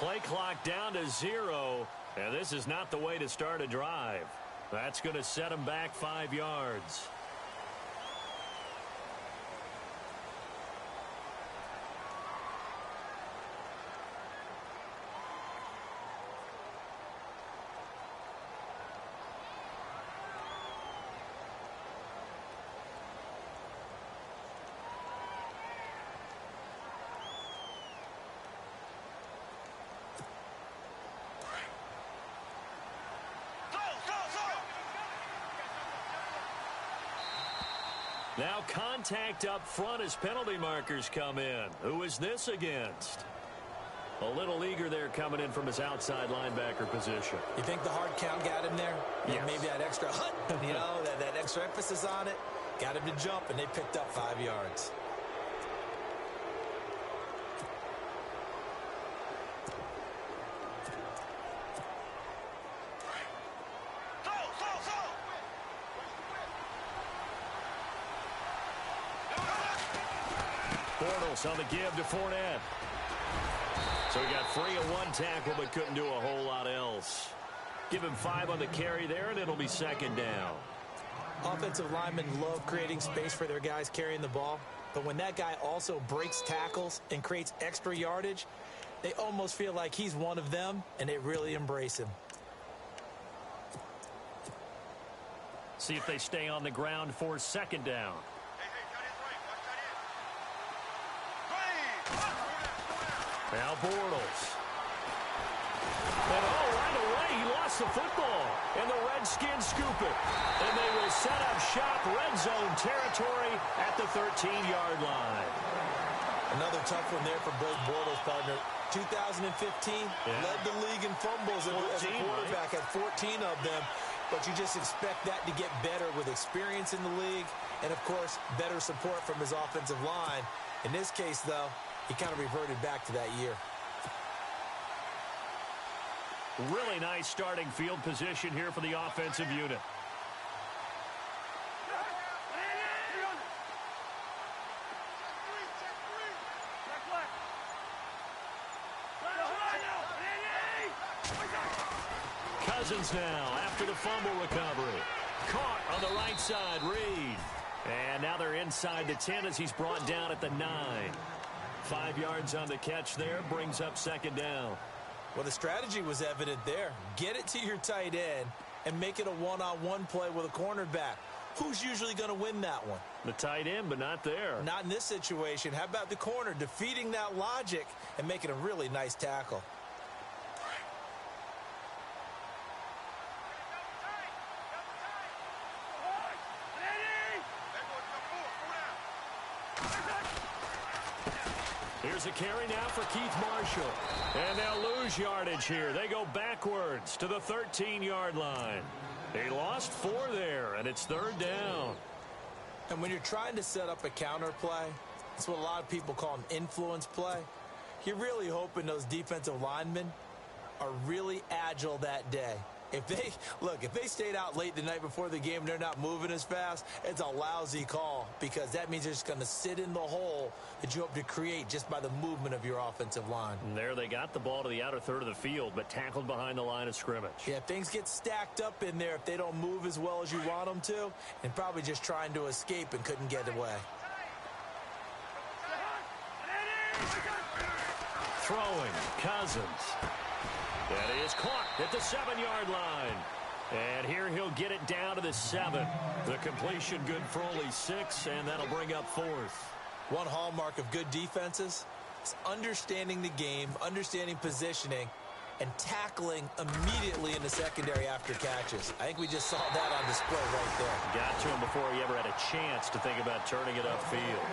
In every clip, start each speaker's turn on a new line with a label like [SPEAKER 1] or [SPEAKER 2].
[SPEAKER 1] Play clock down to 0, and this is not the way to start a drive. That's going to set him back 5 yards. Now contact up front as penalty markers come in. Who is this against? A little eager there coming in from his outside linebacker position.
[SPEAKER 2] You think the hard count got him there?
[SPEAKER 1] Yes.
[SPEAKER 2] Maybe that extra hut, that extra emphasis on it. Got him to jump, and they picked up 5 yards.
[SPEAKER 1] On the give to Fournette. So he got free of one tackle but couldn't do a whole lot else. Give him 5 on the carry there, and it'll be second down.
[SPEAKER 2] Offensive linemen love creating space for their guys carrying the ball, but when that guy also breaks tackles and creates extra yardage, they almost feel like he's one of them, and they really embrace him.
[SPEAKER 1] See if they stay on the ground for second down. Now Bortles. And right away he lost the football. And the Redskins scoop it. And they will set up shop red zone territory at the 13-yard line.
[SPEAKER 2] Another tough one there for Blake Bortles, partner. 2015, led the league in fumbles as a quarterback, had 14 of them. But you just expect that to get better with experience in the league and, of course, better support from his offensive line. In this case, though, he kind of reverted back to that year.
[SPEAKER 1] Really nice starting field position here for the offensive unit. Cousins now after the fumble recovery. Caught on the right side, Reed. And now they're inside the 10 as he's brought down at the 9. 5 yards on the catch there, brings up second down.
[SPEAKER 2] Well, the strategy was evident there. Get it to your tight end and make it a one-on-one play with a cornerback. Who's usually going to win that one?
[SPEAKER 1] The tight end, but not there.
[SPEAKER 2] Not in this situation. How about the corner defeating that logic and making a really nice tackle?
[SPEAKER 1] Here's a carry now for Keith Marshall. And they'll lose yardage here. They go backwards to the 13-yard line. They lost 4 there, and it's third down.
[SPEAKER 2] And when you're trying to set up a counter play, that's what a lot of people call an influence play. You're really hoping those defensive linemen are really agile that day. If they stayed out late the night before the game and they're not moving as fast, it's a lousy call because that means they're just going to sit in the hole that you hope to create just by the movement of your offensive line.
[SPEAKER 1] And there they got the ball to the outer third of the field, but tackled behind the line of scrimmage.
[SPEAKER 2] Yeah, things get stacked up in there if they don't move as well as you want them to, and probably just trying to escape and couldn't get away.
[SPEAKER 1] Throwing, Cousins. That is caught at the 7-yard line. And here he'll get it down to the 7. The completion good for only 6, and that'll bring up 4th.
[SPEAKER 2] One hallmark of good defenses is understanding the game, understanding positioning, and tackling immediately in the secondary after catches. I think we just saw that on display right there.
[SPEAKER 1] Got to him before he ever had a chance to think about turning it upfield.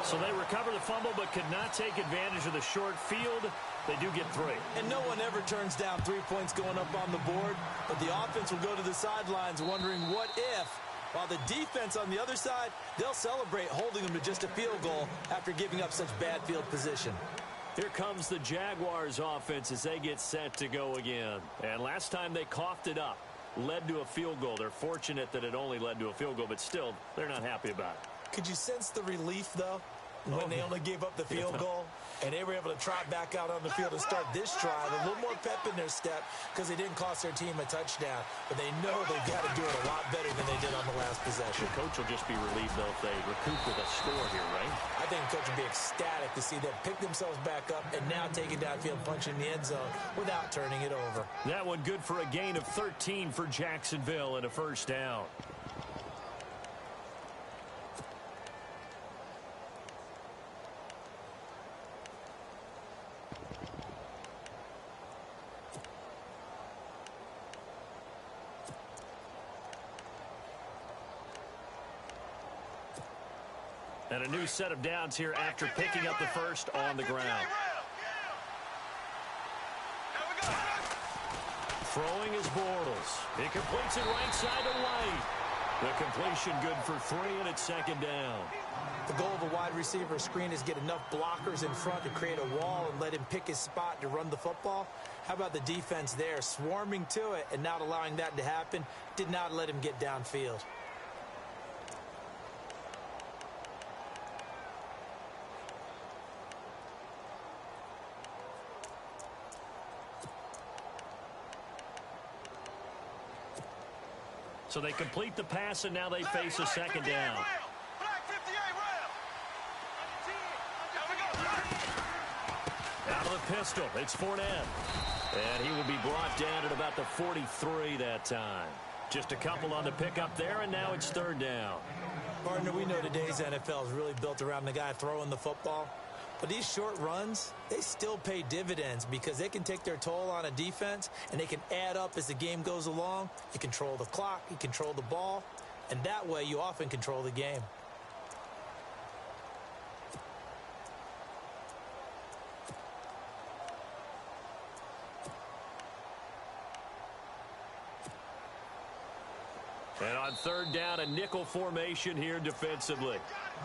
[SPEAKER 1] So they recover the fumble but could not take advantage of the short field. They do get 3.
[SPEAKER 2] And no one ever turns down 3 points going up on the board, but the offense will go to the sidelines wondering what if, while the defense on the other side, they'll celebrate holding them to just a field goal after giving up such bad field position.
[SPEAKER 1] Here comes the Jaguars offense as they get set to go again. And last time they coughed it up, led to a field goal. They're fortunate that it only led to a field goal, but still, they're not happy about it.
[SPEAKER 2] Could you sense the relief, though, when they only gave up the field goal? And they were able to trot back out on the field and start this drive. A little more pep in their step because they didn't cost their team a touchdown. But they know they've got to do it a lot better than they did on the last possession.
[SPEAKER 1] The coach will just be relieved, though, if they recoup with a score here, right?
[SPEAKER 2] I think the coach will be ecstatic to see them pick themselves back up and now take it downfield, punching the end zone without turning it over.
[SPEAKER 1] That one good for a gain of 13 for Jacksonville and a first down. And a new set of downs here after picking up the first on the ground. Throwing is Bortles. He completes it right side to White. The completion good for 3, and it's second down.
[SPEAKER 2] The goal of a wide receiver screen is get enough blockers in front to create a wall and let him pick his spot to run the football. How about the defense there, swarming to it and not allowing that to happen? Did not let him get downfield.
[SPEAKER 1] So they complete the pass, and now they face a second down. Out of the pistol, it's Fournette. And he will be brought down at about the 43 that time. Just a couple on the pickup there, and now it's third down.
[SPEAKER 2] Partner, we know today's NFL is really built around the guy throwing the football. But these short runs, they still pay dividends because they can take their toll on a defense and they can add up as the game goes along. You control the clock, you control the ball, and that way you often control the game.
[SPEAKER 1] And on third down, a nickel formation here defensively.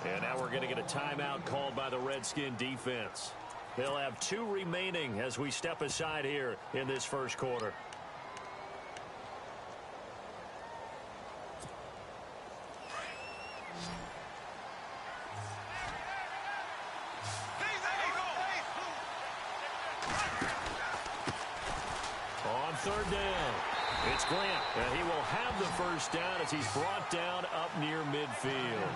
[SPEAKER 1] And now we're going to get a timeout called by the Redskin defense. They'll have 2 remaining as we step aside here in this first quarter. On third down, it's Grant, and he will have the first down as he's brought down up near midfield.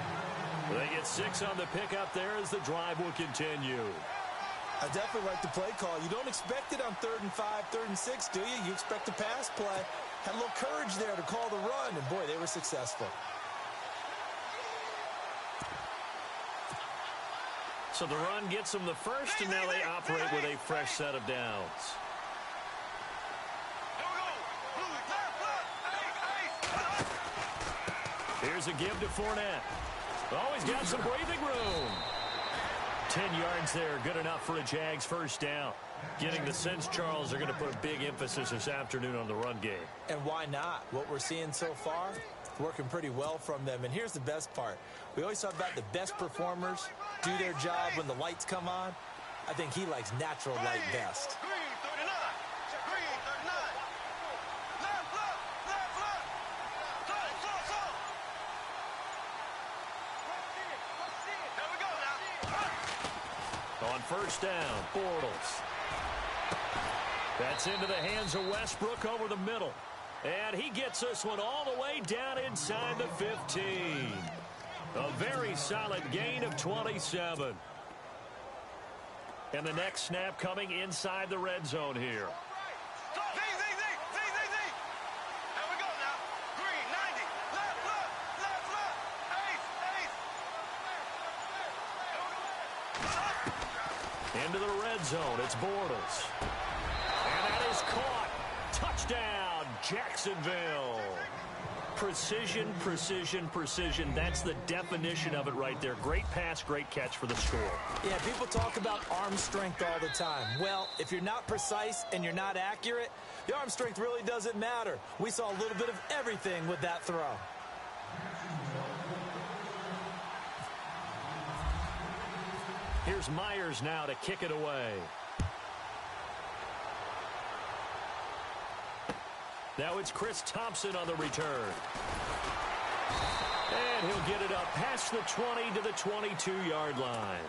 [SPEAKER 1] They get 6 on the pickup there as the drive will continue.
[SPEAKER 2] I definitely like the play call. You don't expect it on 3rd and 5, 3rd and 6, do you? You expect a pass play. Had a little courage there to call the run, and boy, they were successful.
[SPEAKER 1] So the run gets them the first, and now they operate with a fresh set of downs. Here's a give to Fournette. Oh, he's got some breathing room. 10 yards there, good enough for a Jags first down. Getting the sense, Charles, they're going to put a big emphasis this afternoon on the run game.
[SPEAKER 2] And why not? What we're seeing so far, working pretty well from them. And here's the best part. We always talk about the best performers do their job when the lights come on. I think he likes natural light best.
[SPEAKER 1] On first down, Bortles. That's into the hands of Westbrook over the middle. And he gets this one all the way down inside the 15. A very solid gain of 27. And the next snap coming inside the red zone here. Into the red zone, it's Bortles. And that is caught. Touchdown, Jacksonville. Precision, precision, precision. That's the definition of it right there. Great pass, great catch for the score.
[SPEAKER 2] Yeah, people talk about arm strength all the time. Well, if you're not precise and you're not accurate, the arm strength really doesn't matter. We saw a little bit of everything with that throw.
[SPEAKER 1] Here's Myers now to kick it away. Now it's Chris Thompson on the return. And he'll get it up past the 20 to the 22-yard line.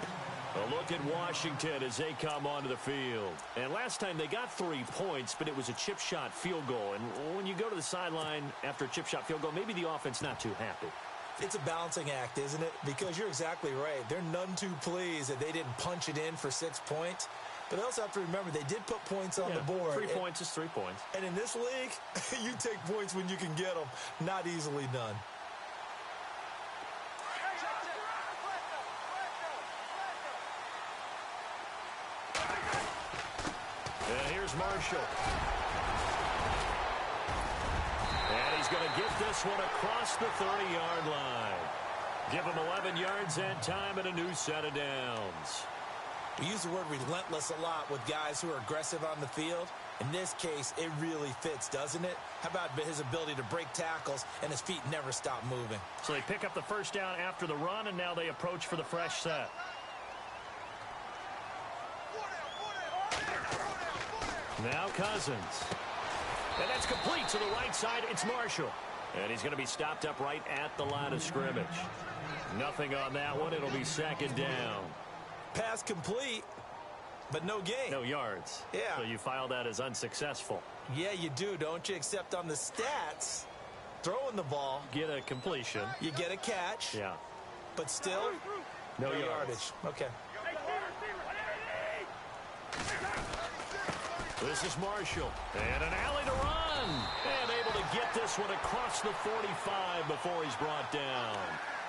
[SPEAKER 1] A look at Washington as they come onto the field. And last time they got 3 points, but it was a chip shot field goal. And when you go to the sideline after a chip shot field goal, maybe the offense not too happy.
[SPEAKER 2] It's a balancing act, isn't it? Because you're exactly right. They're none too pleased that they didn't punch it in for 6 points. But they also have to remember they did put points on the board.
[SPEAKER 1] 3 points is 3 points.
[SPEAKER 2] And in this league, you take points when you can get them. Not easily done.
[SPEAKER 1] And here's Marshall. And he's going to get this one across the 30-yard line. Give him 11 yards and time and a new set of downs.
[SPEAKER 2] We use the word relentless a lot with guys who are aggressive on the field. In this case, it really fits, doesn't it? How about his ability to break tackles and his feet never stop moving?
[SPEAKER 1] So they pick up the first down after the run, and now they approach for the fresh set. Now Cousins. And that's complete to the right side. It's Marshall. And he's going to be stopped up right at the line of scrimmage. Nothing on that one. It'll be second down.
[SPEAKER 2] Pass complete, but no gain.
[SPEAKER 1] No yards.
[SPEAKER 2] Yeah.
[SPEAKER 1] So you file that as unsuccessful.
[SPEAKER 2] Yeah, you do, don't you? Except on the stats, throwing the ball.
[SPEAKER 1] Get a completion.
[SPEAKER 2] You get a catch.
[SPEAKER 1] Yeah.
[SPEAKER 2] But still,
[SPEAKER 1] no
[SPEAKER 2] yardage. Okay.
[SPEAKER 1] This is Marshall. And an alley to run. And able to get this one across the 45 before he's brought down.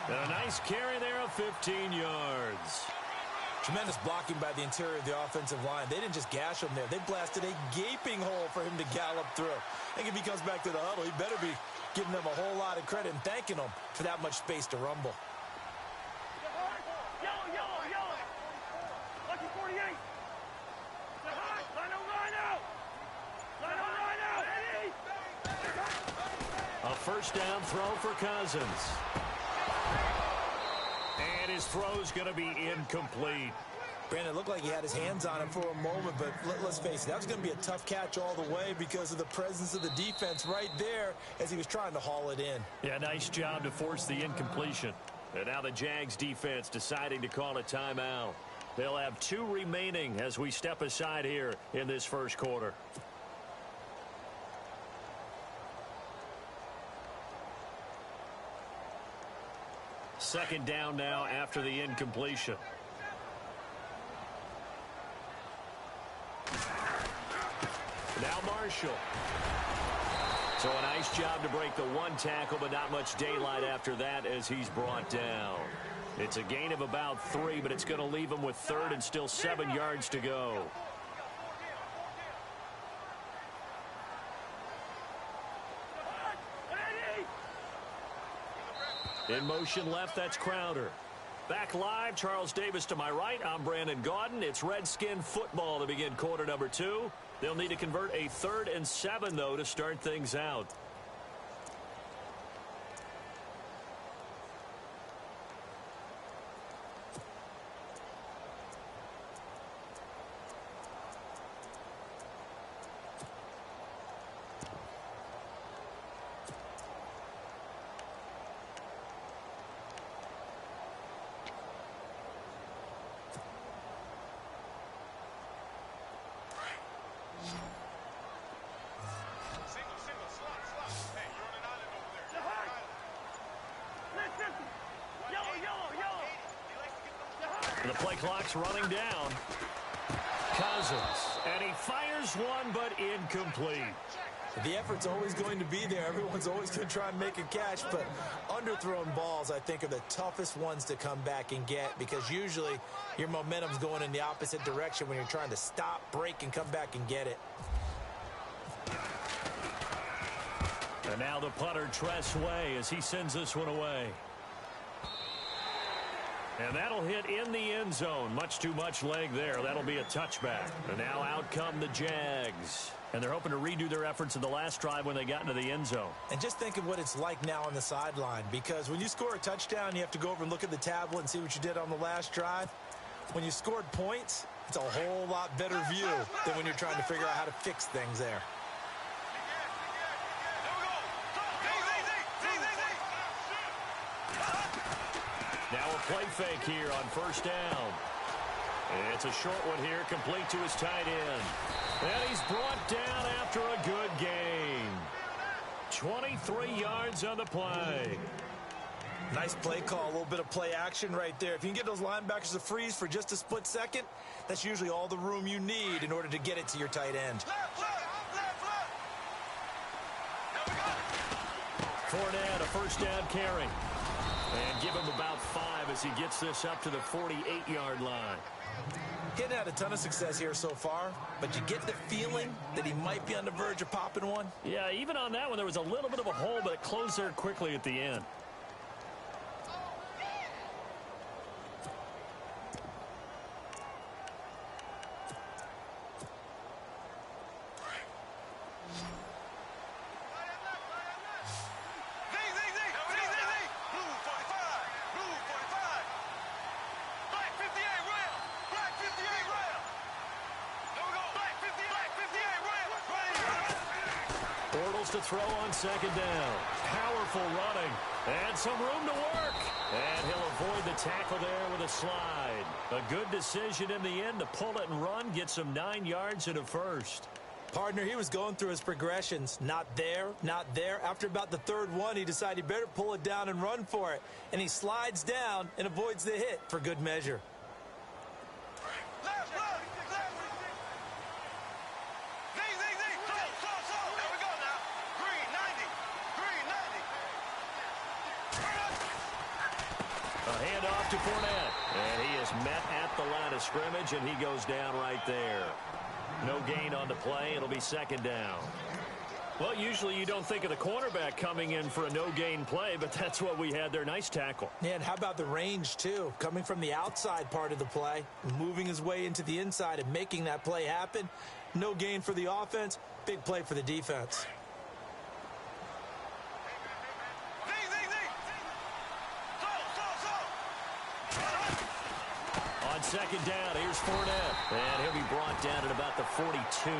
[SPEAKER 1] And a nice carry there of 15 yards.
[SPEAKER 2] Tremendous blocking by the interior of the offensive line. They didn't just gash him there. They blasted a gaping hole for him to gallop through. I think if he comes back to the huddle, he better be giving them a whole lot of credit and thanking them for that much space to rumble.
[SPEAKER 3] Lucky 48.
[SPEAKER 1] A first down throw for Cousins. And his throw's going to be incomplete.
[SPEAKER 2] Brandon, it looked like he had his hands on it for a moment, but let's face it, that was going to be a tough catch all the way because of the presence of the defense right there as he was trying to haul it in.
[SPEAKER 1] Yeah, nice job to force the incompletion. And now the Jags defense deciding to call a timeout. They'll have 2 remaining as we step aside here in this first quarter. Second down now after the incompletion. Now Marshall. So a nice job to break the 1 tackle, but not much daylight after that as he's brought down. It's a gain of about 3, but it's going to leave him with 3rd and still 7 yards to go. In motion left, that's Crowder. Back live, Charles Davis to my right. I'm Brandon Gaudin. It's Redskin football to begin quarter number 2. They'll need to convert a 3rd and 7, though, to start things out. The play clock's running down. Cousins, and he fires one, but incomplete.
[SPEAKER 2] The effort's always going to be there. Everyone's always going to try and make a catch, but underthrown balls, I think, are the toughest ones to come back and get because usually your momentum's going in the opposite direction when you're trying to stop, break, and come back and get it.
[SPEAKER 1] And now the punter, Tress Way, as he sends this one away. And that'll hit in the end zone. Much too much leg there. That'll be a touchback. And now out come the Jags. And they're hoping to redo their efforts in the last drive when they got into the end zone.
[SPEAKER 2] And just think of what it's like now on the sideline. Because when you score a touchdown, you have to go over and look at the tablet and see what you did on the last drive. When you scored points, it's a whole lot better view than when you're trying to figure out how to fix things there.
[SPEAKER 1] play fake here on first down. It's a short one here, complete to his tight end. And he's brought down after a good gain. 23 yards on the play.
[SPEAKER 2] Nice play call, a little bit of play action right there. If you can get those linebackers to freeze for just a split second, that's usually all the room you need in order to get it to your tight end.
[SPEAKER 1] Fournette, a first down carry. And give him about 5 as he gets this up to the 48-yard line.
[SPEAKER 2] He hadn't had a ton of success here so far, but you get the feeling that he might be on the verge of popping one.
[SPEAKER 1] Yeah, even on that one, there was a little bit of a hole, but it closed there quickly at the end. To throw on second down. Powerful running. And some room to work. And he'll avoid the tackle there with a slide. A good decision in the end to pull it and run. Gets him 9 yards and a first.
[SPEAKER 2] Partner, he was going through his progressions. Not there, not there. After about the third one, he decided he better pull it down and run for it. And he slides down and avoids the hit for good measure.
[SPEAKER 1] To Fournette, and he is met at the line of scrimmage, and he goes down right there. No gain on the play. It'll be second down. Well, usually you don't think of the cornerback coming in for a no-gain play, but that's what we had there. Nice tackle.
[SPEAKER 2] Yeah, and how about the range, too? Coming from the outside part of the play, moving his way into the inside and making that play happen. No gain for the offense, big play for the defense.
[SPEAKER 1] On second down, here's Fournette. And he'll be brought down at about the 42.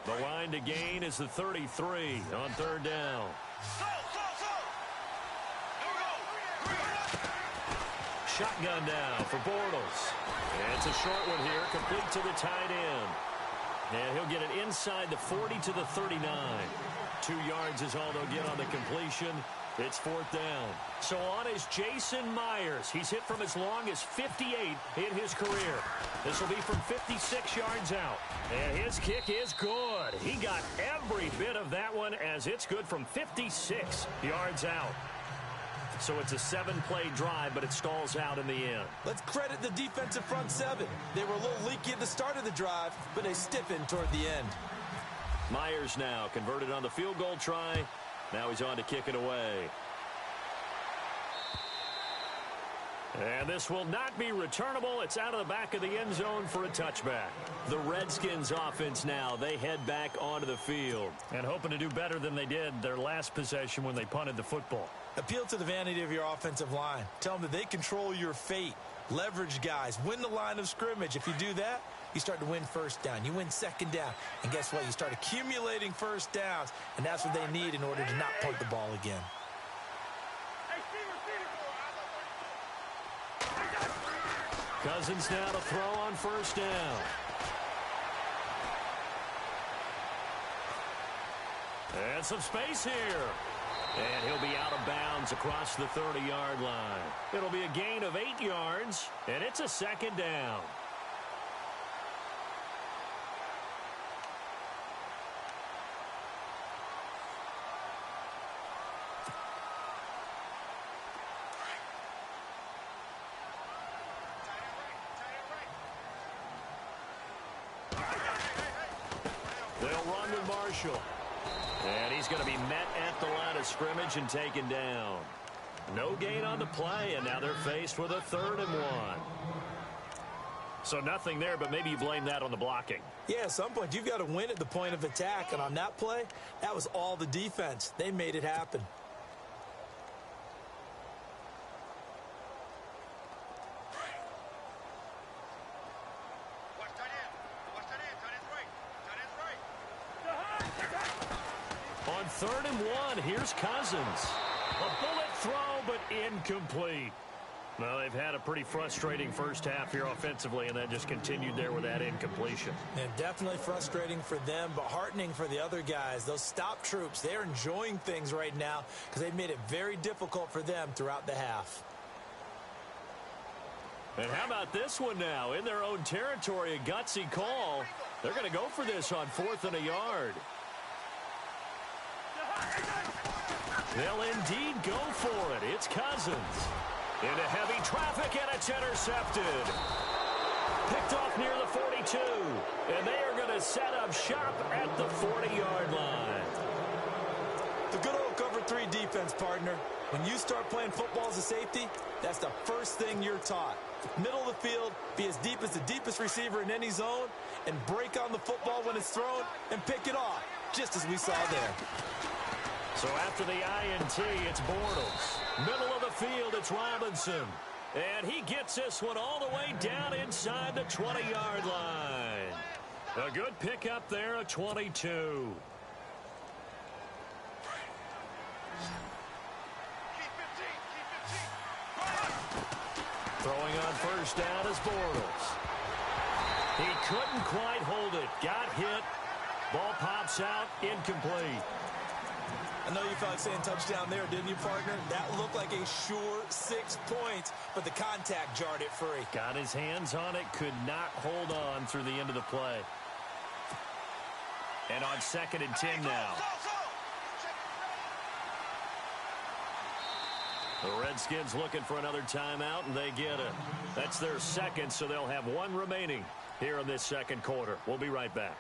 [SPEAKER 1] The line to gain is the 33 on third down. Shotgun now for Bortles. And it's a short one here, complete to the tight end. And he'll get it inside the 40 to the 39. 2 yards is all they'll get on the completion. It's fourth down. So on is Jason Myers. He's hit from as long as 58 in his career. This will be from 56 yards out. And his kick is good. He got every bit of that one as it's good from 56 yards out. So it's a 7-play drive, but it stalls out in the end.
[SPEAKER 2] Let's credit the defensive front seven. They were a little leaky at the start of the drive, but they stiffened toward the end.
[SPEAKER 1] Myers now converted on the field goal try. Now he's on to kick it away. And this will not be returnable. It's out of the back of the end zone for a touchback. The Redskins offense now, they head back onto the field. And hoping to do better than they did their last possession when they punted the football.
[SPEAKER 2] Appeal to the vanity of your offensive line. Tell them that they control your fate. Leverage guys. Win the line of scrimmage. If you do that, you start to win first down. You win second down. And guess what? You start accumulating first downs. And that's what they need in order to not punt the ball again.
[SPEAKER 1] Cousins now to throw on first down. And some space here. And he'll be out of bounds across the 30-yard line. It'll be a gain of 8 yards, and it's a second down. They'll run with Marshall. And he's going to be met at the line of scrimmage and taken down. No gain on the play, and now they're faced with a 3rd and 1. So nothing there, but maybe you blame that on the blocking.
[SPEAKER 2] Yeah, at some point, you've got to win at the point of attack. And on that play, that was all the defense. They made it happen.
[SPEAKER 1] On 3rd and 1, here's Cousins. A bullet throw, but incomplete. Well, they've had a pretty frustrating first half here offensively, and that just continued there with that incompletion.
[SPEAKER 2] And definitely frustrating for them, but heartening for the other guys. Those stop troops, they're enjoying things right now because they've made it very difficult for them throughout the half.
[SPEAKER 1] And how about this one now? In their own territory, a gutsy call. They're going to go for this on 4th and a yard. They'll indeed go for it. It's Cousins. Into heavy traffic, and it's intercepted. Picked off near the 42. And they are going to set up shop at the 40-yard line.
[SPEAKER 2] The good old cover 3 defense, partner. When you start playing football as a safety, that's the first thing you're taught. Middle of the field, be as deep as the deepest receiver in any zone, and break on the football when it's thrown and pick it off, just as we saw there.
[SPEAKER 1] So after the INT, it's Bortles. Middle of the field, it's Robinson. And he gets this one all the way down inside the 20-yard line. A good pickup there at 22. Throwing on first down is Bortles. He couldn't quite hold it. Got hit. Ball pops out. Incomplete.
[SPEAKER 2] I know you felt like saying touchdown there, didn't you, partner? That looked like a sure 6 points, but the contact jarred it free.
[SPEAKER 1] Got his hands on it, could not hold on through the end of the play. And on 2nd and 10 now. The Redskins looking for another timeout, and they get it. That's their second, so they'll have one remaining here in this second quarter. We'll be right back.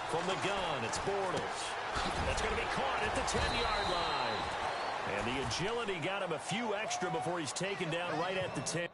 [SPEAKER 1] From the gun, it's Bortles. That's going to be caught at the 10-yard line. And the agility got him a few extra before he's taken down right at the 10.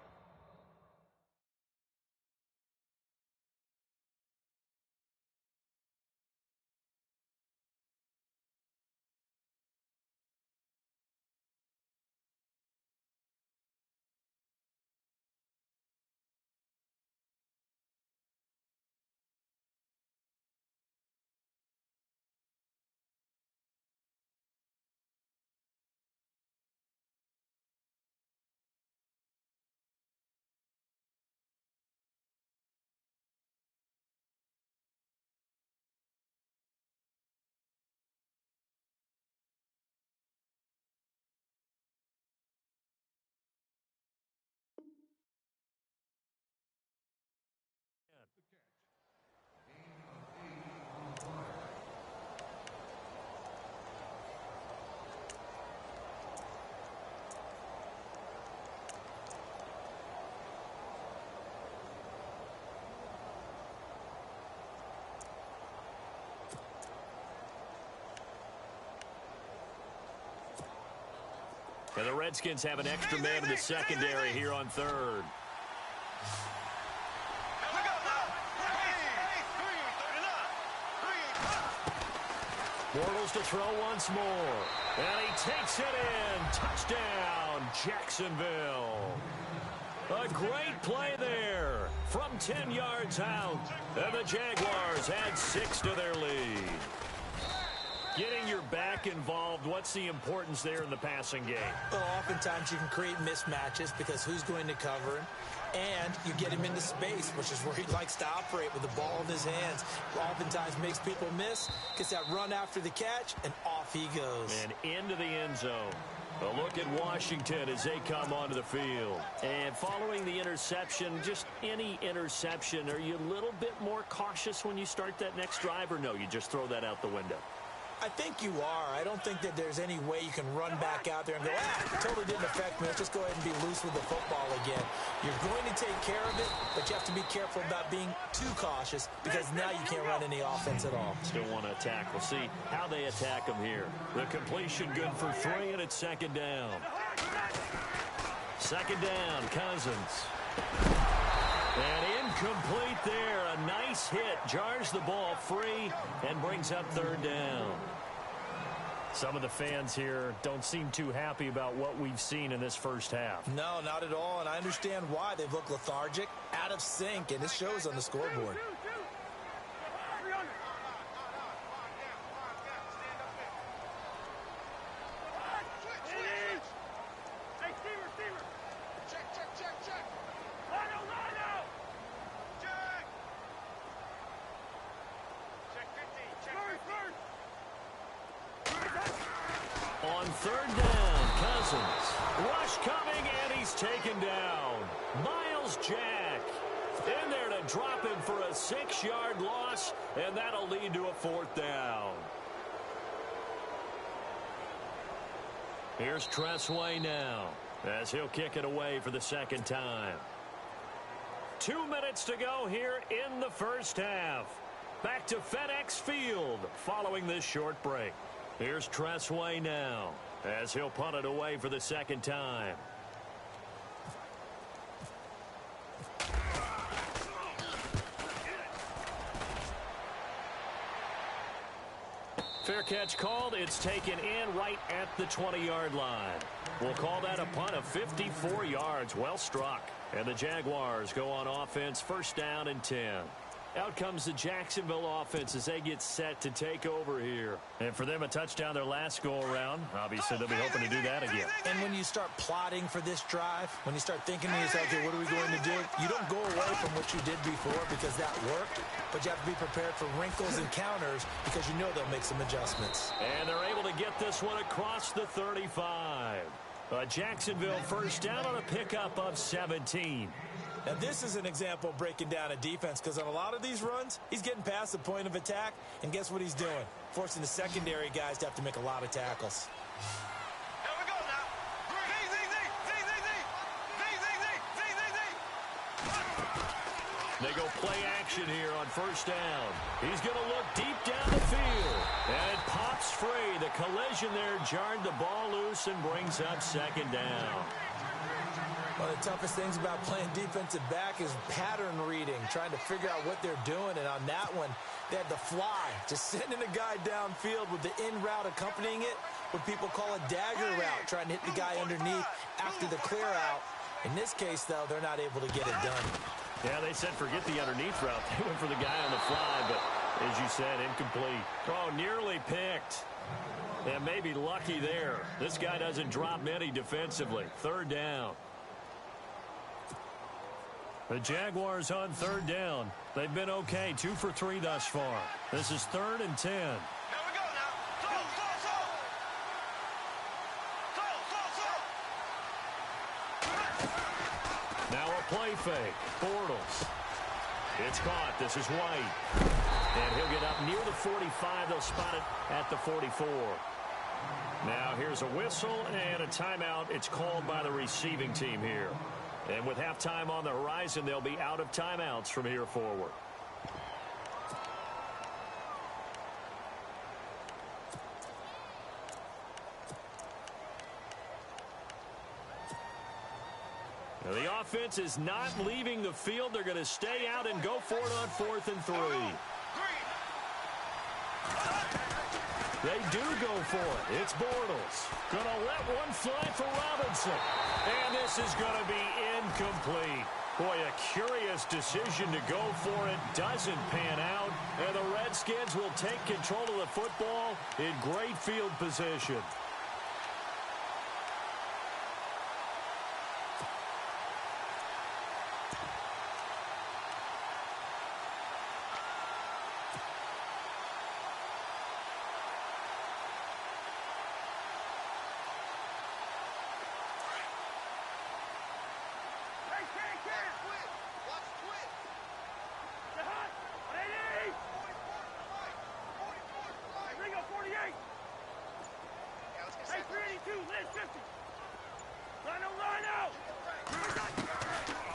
[SPEAKER 1] And the Redskins have an extra man in the secondary here on 3rd. Bortles to throw once more. And he takes it in. Touchdown, Jacksonville. A great play there from 10 yards out. And the Jaguars add 6 to their lead. Getting your back involved, what's the importance there in the passing game?
[SPEAKER 2] Well, oftentimes you can create mismatches because who's going to cover him? And you get him into space, which is where he likes to operate with the ball in his hands. Oftentimes makes people miss, gets that run after the catch, and off he goes.
[SPEAKER 1] And into the end zone. A look at Washington as they come onto the field. And following the interception, just any interception, are you a little bit more cautious when you start that next drive, or no, you just throw that out the window?
[SPEAKER 2] I think you are. I don't think that there's any way you can run back out there and go, totally didn't affect me. Let's just go ahead and be loose with the football again. You're going to take care of it, but you have to be careful about being too cautious because now you can't run any offense at all.
[SPEAKER 1] Still want to attack. We'll see how they attack them here. The completion good for 3, and it's 2nd down. 2nd down, Cousins. And incomplete there. A nice hit. Jars the ball free and brings up 3rd down. Some of the fans here don't seem too happy about what we've seen in this first half.
[SPEAKER 2] No, not at all, and I understand why. They've looked lethargic, out of sync, and it shows on the scoreboard.
[SPEAKER 1] On third down, Cousins. Rush coming, and he's taken down. Miles Jack in there to drop him for a 6-yard loss, and that'll lead to a 4th down. Here's Tressway now as he'll kick it away for the 2nd time. 2 minutes to go here in the first half. Back to FedEx Field following this short break. Here's Tressway now as he'll punt it away for the 2nd time. Fair catch called. It's taken in right at the 20-yard line. We'll call that a punt of 54 yards. Well struck. And the Jaguars go on offense, 1st down and 10. Out comes the Jacksonville offense as they get set to take over here. And for them, a touchdown their last go-around. Obviously, they'll be hoping to do that again.
[SPEAKER 2] And when you start plotting for this drive, when you start thinking to yourself, okay, what are we going to do? You don't go away from what you did before because that worked, but you have to be prepared for wrinkles and counters because you know they'll make some adjustments.
[SPEAKER 1] And they're able to get this one across the 35. Jacksonville 1st down on a pickup of 17.
[SPEAKER 2] Now, this is an example of breaking down a defense because on a lot of these runs, he's getting past the point of attack, and guess what he's doing? Forcing the secondary guys to have to make a lot of tackles.
[SPEAKER 3] Here we go now.
[SPEAKER 1] They go play action here on 1st down. He's going to look deep down the field. And it pops free. The collision there jarred the ball loose and brings up 2nd down.
[SPEAKER 2] One of the toughest things about playing defensive back is pattern reading, trying to figure out what they're doing. And on that one, they had the fly, just sending a guy downfield with the in route accompanying it, what people call a dagger route, trying to hit the guy underneath after the clear out. In this case, though, they're not able to get it done.
[SPEAKER 1] Yeah, they said forget the underneath route. They went for the guy on the fly, but as you said, incomplete. Oh, nearly picked. And maybe lucky there. This guy doesn't drop many defensively. 3rd down. The Jaguars on 3rd down. They've been okay, 2 for 3 thus far. This is 3rd and 10.
[SPEAKER 3] Here we go now.
[SPEAKER 1] Now a play fake. Bortles. It's caught. This is White. And he'll get up near the 45. They'll spot it at the 44. Now here's a whistle and a timeout. It's called by the receiving team here. And with halftime on the horizon, they'll be out of timeouts from here forward. Now the offense is not leaving the field. They're going to stay out and go for it on 4th and 3. They do go for it. It's Bortles. Going to let one fly for Robinson. And this is going to be incomplete. Boy, a curious decision to go for it. Doesn't pan out. And the Redskins will take control of the football in great field position.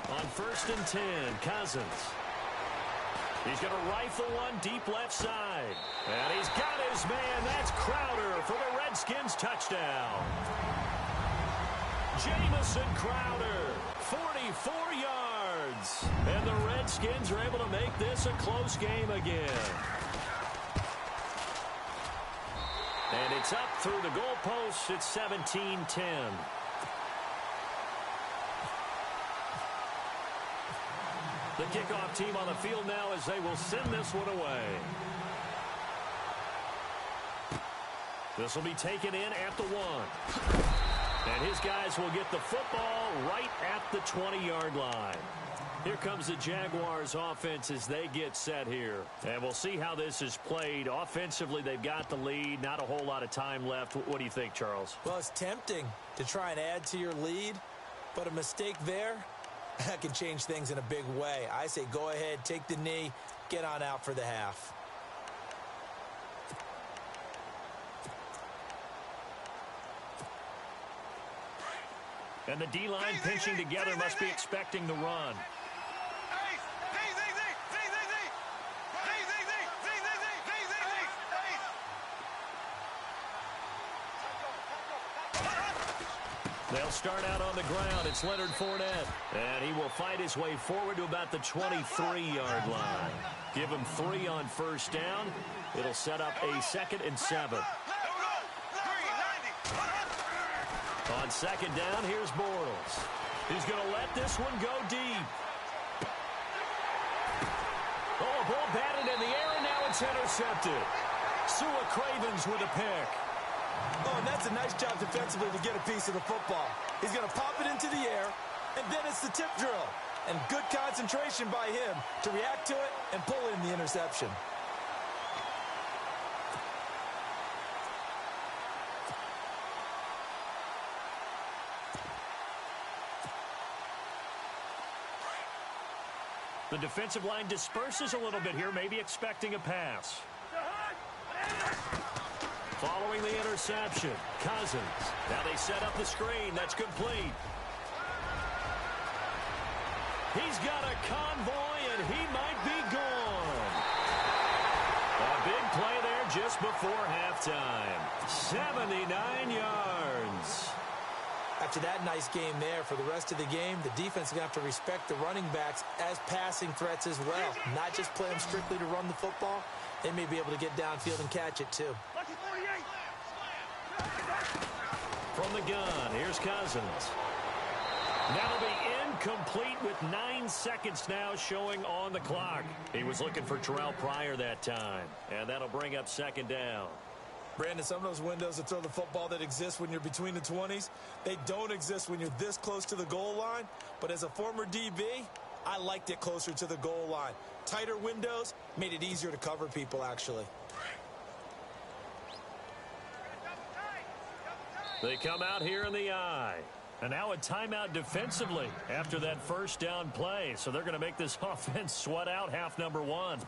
[SPEAKER 1] On 1st and 10, Cousins. He's going to rifle one deep left side. And he's got his man. That's Crowder for the Redskins touchdown. Jamison Crowder, 44 yards. And the Redskins are able to make this a close game again. And it's up through the goalposts. It's 17-10. The kickoff team on the field now as they will send this one away. This will be taken in at the 1. And his guys will get the football right at the 20-yard line. Here comes the Jaguars offense as they get set here. And we'll see how this is played. Offensively, they've got the lead. Not a whole lot of time left. What do you think, Charles?
[SPEAKER 2] Well, it's tempting to try and add to your lead, but a mistake there, that can change things in a big way. I say go ahead, take the knee, get on out for the half.
[SPEAKER 1] And the D-line pinching together must be expecting the run. They'll start out on the ground. It's Leonard Fournette. And he will fight his way forward to about the 23-yard line. Give him 3 on first down. It'll set up a 2nd and 7. On second down, here's Bortles. He's going to let this one go deep. Oh, a ball batted in the air, and now it's intercepted. Sua Cravens with a pick.
[SPEAKER 2] Oh, and that's a nice job defensively to get a piece of the football. He's going to pop it into the air, and then it's the tip drill. And good concentration by him to react to it and pull in the interception.
[SPEAKER 1] The defensive line disperses a little bit here, maybe expecting a pass. Following the interception, Cousins. Now they set up the screen. That's complete. He's got a convoy, and he might be gone. A big play there just before halftime. 79 yards.
[SPEAKER 2] After that nice game there, for the rest of the game, the defense is going to have to respect the running backs as passing threats as well. Not just play them strictly to run the football. They may be able to get downfield and catch it, too.
[SPEAKER 1] From the gun, here's Cousins. That'll be incomplete with 9 seconds now showing on the clock. He was looking for Terrell Pryor that time, and that'll bring up 2nd down.
[SPEAKER 2] Brandon, some of those windows to throw the football that exist when you're between the 20s, they don't exist when you're this close to the goal line. But as a former DB, I liked it closer to the goal line. Tighter windows made it easier to cover people, actually.
[SPEAKER 1] They come out here in the eye. And now a timeout defensively after that first down play. So they're going to make this offense sweat out half number 1.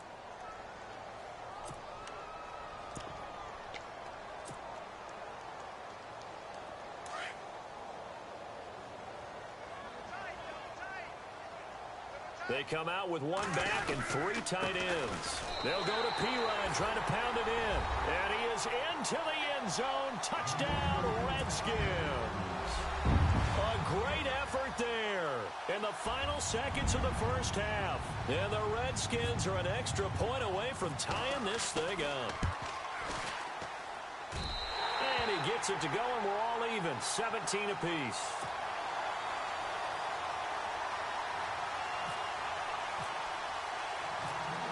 [SPEAKER 1] They come out with 1 back and 3 tight ends. They'll go to P-Ryan trying to pound it in. And he is into the end zone. Touchdown, Redskins. A great effort there in the final seconds of the first half. And the Redskins are an extra point away from tying this thing up. And he gets it to go, and we're all even, 17 apiece.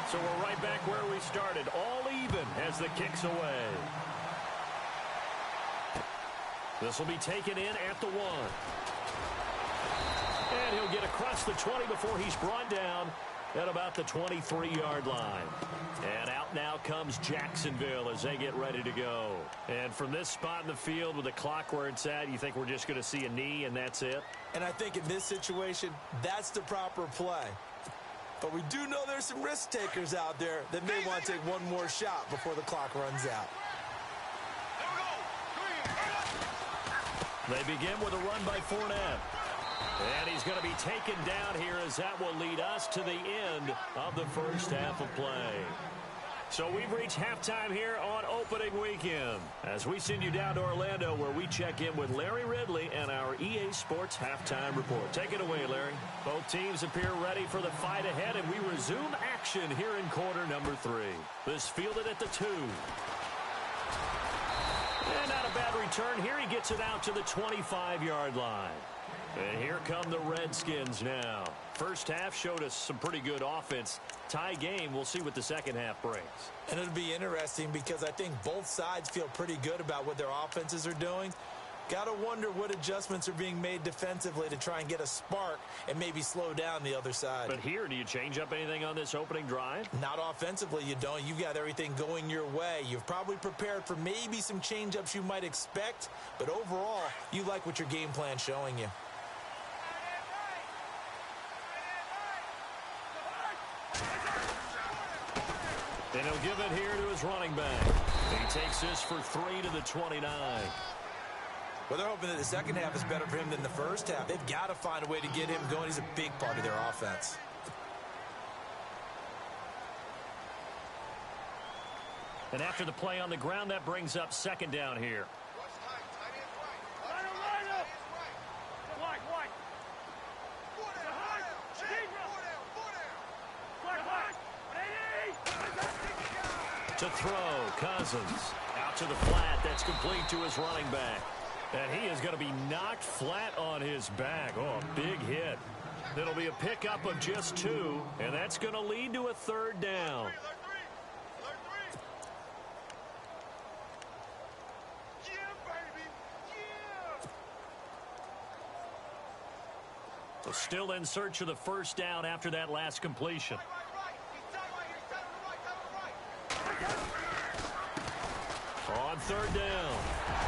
[SPEAKER 1] So we're right back where we started, all even as the kick's away. This will be taken in at the 1. And he'll get across the 20 before he's brought down at about the 23-yard line. And out now comes Jacksonville as they get ready to go. And from this spot in the field with the clock where it's at, you think we're just going to see a knee and that's it?
[SPEAKER 2] And I think in this situation, that's the proper play. But we do know there's some risk takers out there that may want to take one more shot before the clock runs out.
[SPEAKER 1] They begin with a run by Fournette. And he's going to be taken down here as that will lead us to the end of the first half of play. So we've reached halftime here on opening weekend as we send you down to Orlando where we check in with Larry Ridley and our EA Sports halftime report. Take it away, Larry. Both teams appear ready for the fight ahead, and we resume action here in quarter number 3. This fielded at the 2. a bad return here. He gets it out to the 25-yard line. And here come the Redskins now. First half showed us some pretty good offense. Tie game. We'll see what the second half brings.
[SPEAKER 2] And it'll be interesting because I think both sides feel pretty good about what their offenses are doing. Got to wonder what adjustments are being made defensively to try and get a spark and maybe slow down the other side.
[SPEAKER 1] But here, do you change up anything on this opening drive?
[SPEAKER 2] Not offensively, you don't. You've got everything going your way. You've probably prepared for maybe some change-ups you might expect, but overall, you like what your game plan's showing you.
[SPEAKER 1] And he'll give it here to his running back. He takes this for 3 to the 29.
[SPEAKER 2] Well, they're hoping that the second half is better for him than the first half. They've got to find a way to get him going. He's a big part of their offense.
[SPEAKER 1] And after the play on the ground, that brings up second down here. To throw, Cousins. Out to the flat. That's complete to his running back. And he is going to be knocked flat on his back. Oh, a big hit. It'll be a pickup of just 2, and that's going to lead to a third down. So still in search of the first down after that last completion. On third down,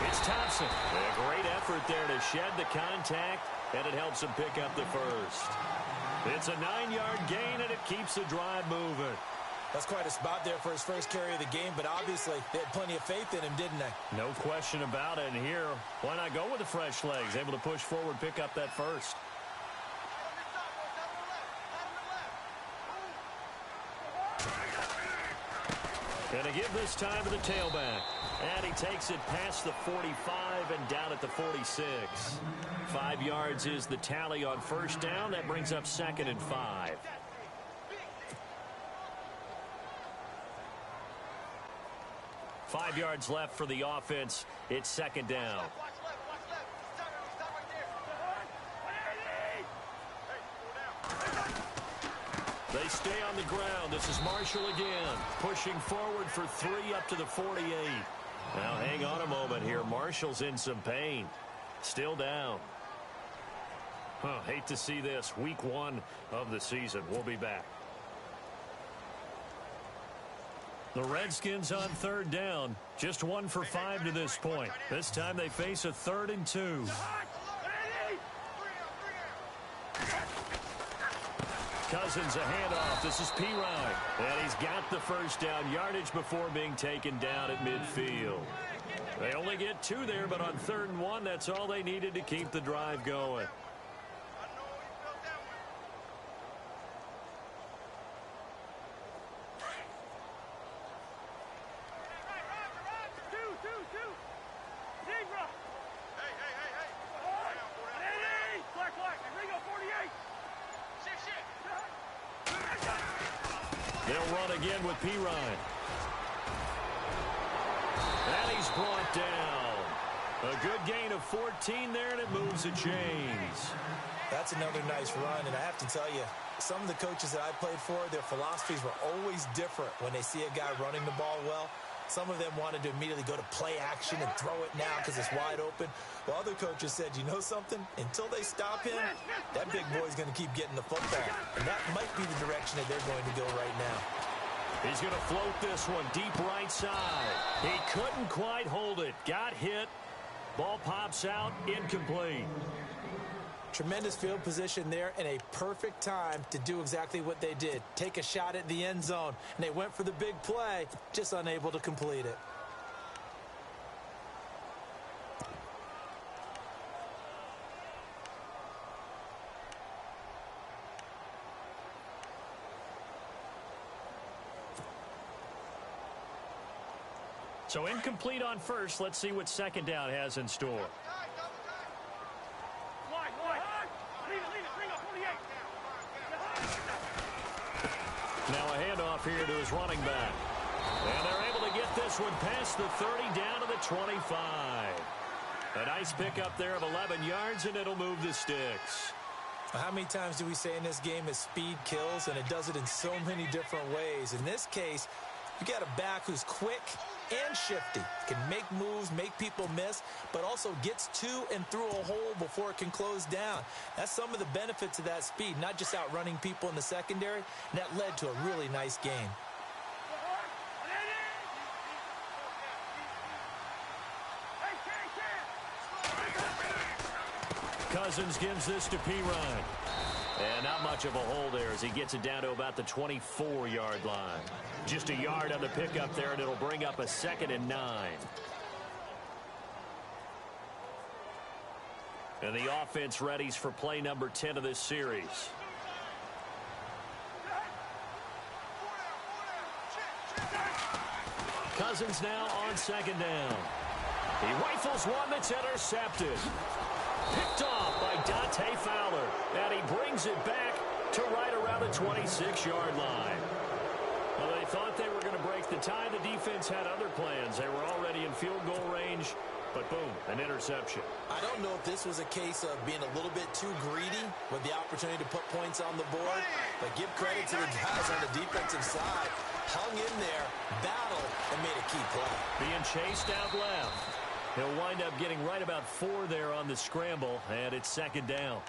[SPEAKER 1] it's Thompson. A great effort there to shed the contact, and it helps him pick up the first. It's a 9-yard gain, and it keeps the drive moving.
[SPEAKER 2] That's quite a spot there for his first carry of the game, but obviously they had plenty of faith in him, didn't they?
[SPEAKER 1] No question about it. And here, why not go with the fresh legs? Able to push forward, pick up that first. Going to give this time to the tailback. And he takes it past the 45 and down at the 46. 5 yards is the tally on first down. That brings up 2nd and 5. Five yards left for the offense. It's second down. They stay on the ground. This is Marshall again, pushing forward for 3 up to the 48. Now, hang on a moment here. Marshall's in some pain. Still down. Hate to see this. Week 1 of the season. We'll be back. The Redskins on third down. Just 1 for 5 to this point. This time they face a 3rd and 2. Cousins a handoff. This is Pirine. And he's got the first down yardage before being taken down at midfield. They only get 2 there, but on 3rd and 1, that's all they needed to keep the drive going. They'll run again with Pirine. And he's brought down. A good gain of 14 there, and it moves the chains.
[SPEAKER 2] That's another nice run, and I have to tell you, some of the coaches that I played for, their philosophies were always different when they see a guy running the ball well. Some of them wanted to immediately go to play action and throw it now because it's wide open. While other coaches said, you know something? Until they stop him, that big boy's going to keep getting the football. And that might be the direction that they're going to go right now.
[SPEAKER 1] He's going to float this one deep right side. He couldn't quite hold it. Got hit. Ball pops out. Incomplete.
[SPEAKER 2] Tremendous field position there and a perfect time to do exactly what they did. Take a shot at the end zone. And they went for the big play, just unable to complete it.
[SPEAKER 1] So incomplete on first. Let's see what second down has in store. Now a handoff here to his running back. And they're able to get this one past the 30 down to the 25. A nice pickup there of 11 yards, and it'll move the sticks.
[SPEAKER 2] How many times do we say in this game that speed kills, and it does it in so many different ways? In this case, you got a back who's quick and shifty, can make moves, make people miss, but also gets to and through a hole before it can close down. That's some of the benefits of that speed, not just outrunning people in the secondary, and that led to a really nice game.
[SPEAKER 1] Cousins gives this to P-Ryan. And not much of a hole there as he gets it down to about the 24-yard line. Just a yard on the pickup there, and it'll bring up a 2nd and 9. And the offense readies for play number 10 of this series. Cousins now on 2nd down. He rifles one that's intercepted. Picked off by Dante Fowler. And he brings it back to right around the 26-yard line. Well, they thought they were going to break the tie. The defense had other plans. They were already in field goal range. But boom, an interception.
[SPEAKER 2] I don't know if this was a case of being a little bit too greedy with the opportunity to put points on the board. But give credit to the guys on the defensive side. Hung in there, battled, and made a key play.
[SPEAKER 1] Being chased out left. He'll wind up getting right about 4 there on the scramble, and it's 2nd down.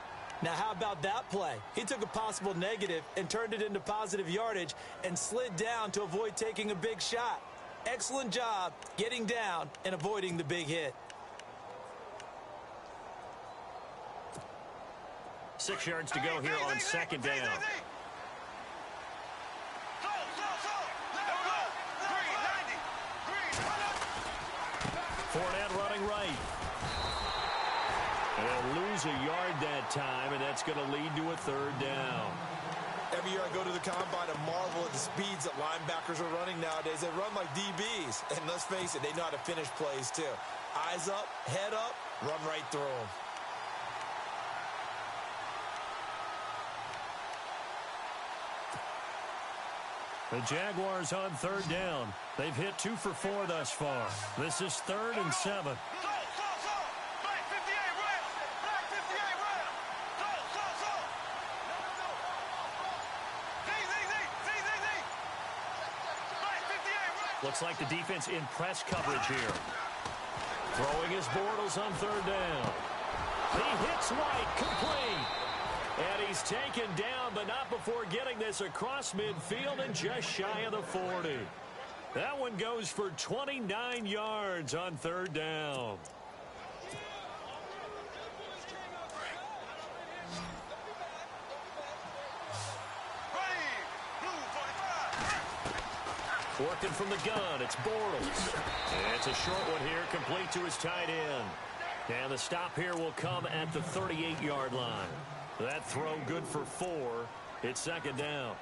[SPEAKER 2] Now, how about that play? He took a possible negative and turned it into positive yardage and slid down to avoid taking a big shot. Excellent job getting down and avoiding the big hit.
[SPEAKER 1] 6 yards to go here on 2nd down. Fournette running right. They'll lose a yard that time, and that's going to lead to a 3rd down.
[SPEAKER 2] Every year I go to the combine and marvel at the speeds that linebackers are running nowadays. They run like DBs. And let's face it, they know how to finish plays too. Eyes up, head up, run right through them.
[SPEAKER 1] The Jaguars on 3rd down. They've hit 2 for 4 thus far. This is 3rd and 7. Looks like the defense in press coverage here. Throwing his Bortles on 3rd down. He hits right, complete. And he's taken down, but not before getting this across midfield and just shy of the 40. That one goes for 29 yards on 3rd down. Working from the gun, it's Bortles. And it's a short one here, complete to his tight end. And the stop here will come at the 38-yard line. That throw good for 4. It's 2nd down.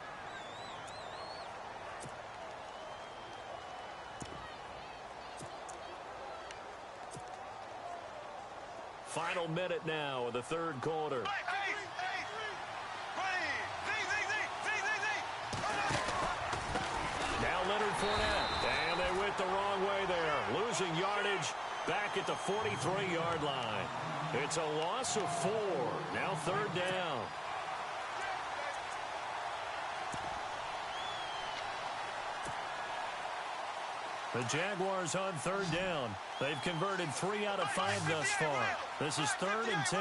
[SPEAKER 1] Final minute now of the 3rd quarter. Now Leonard Fournette. And they went the wrong way there. Losing yardage back at the 43-yard line. It's a loss of 4. Now 3rd down. The Jaguars on 3rd down. They've converted 3 out of 5 thus far. This is 3rd and 10.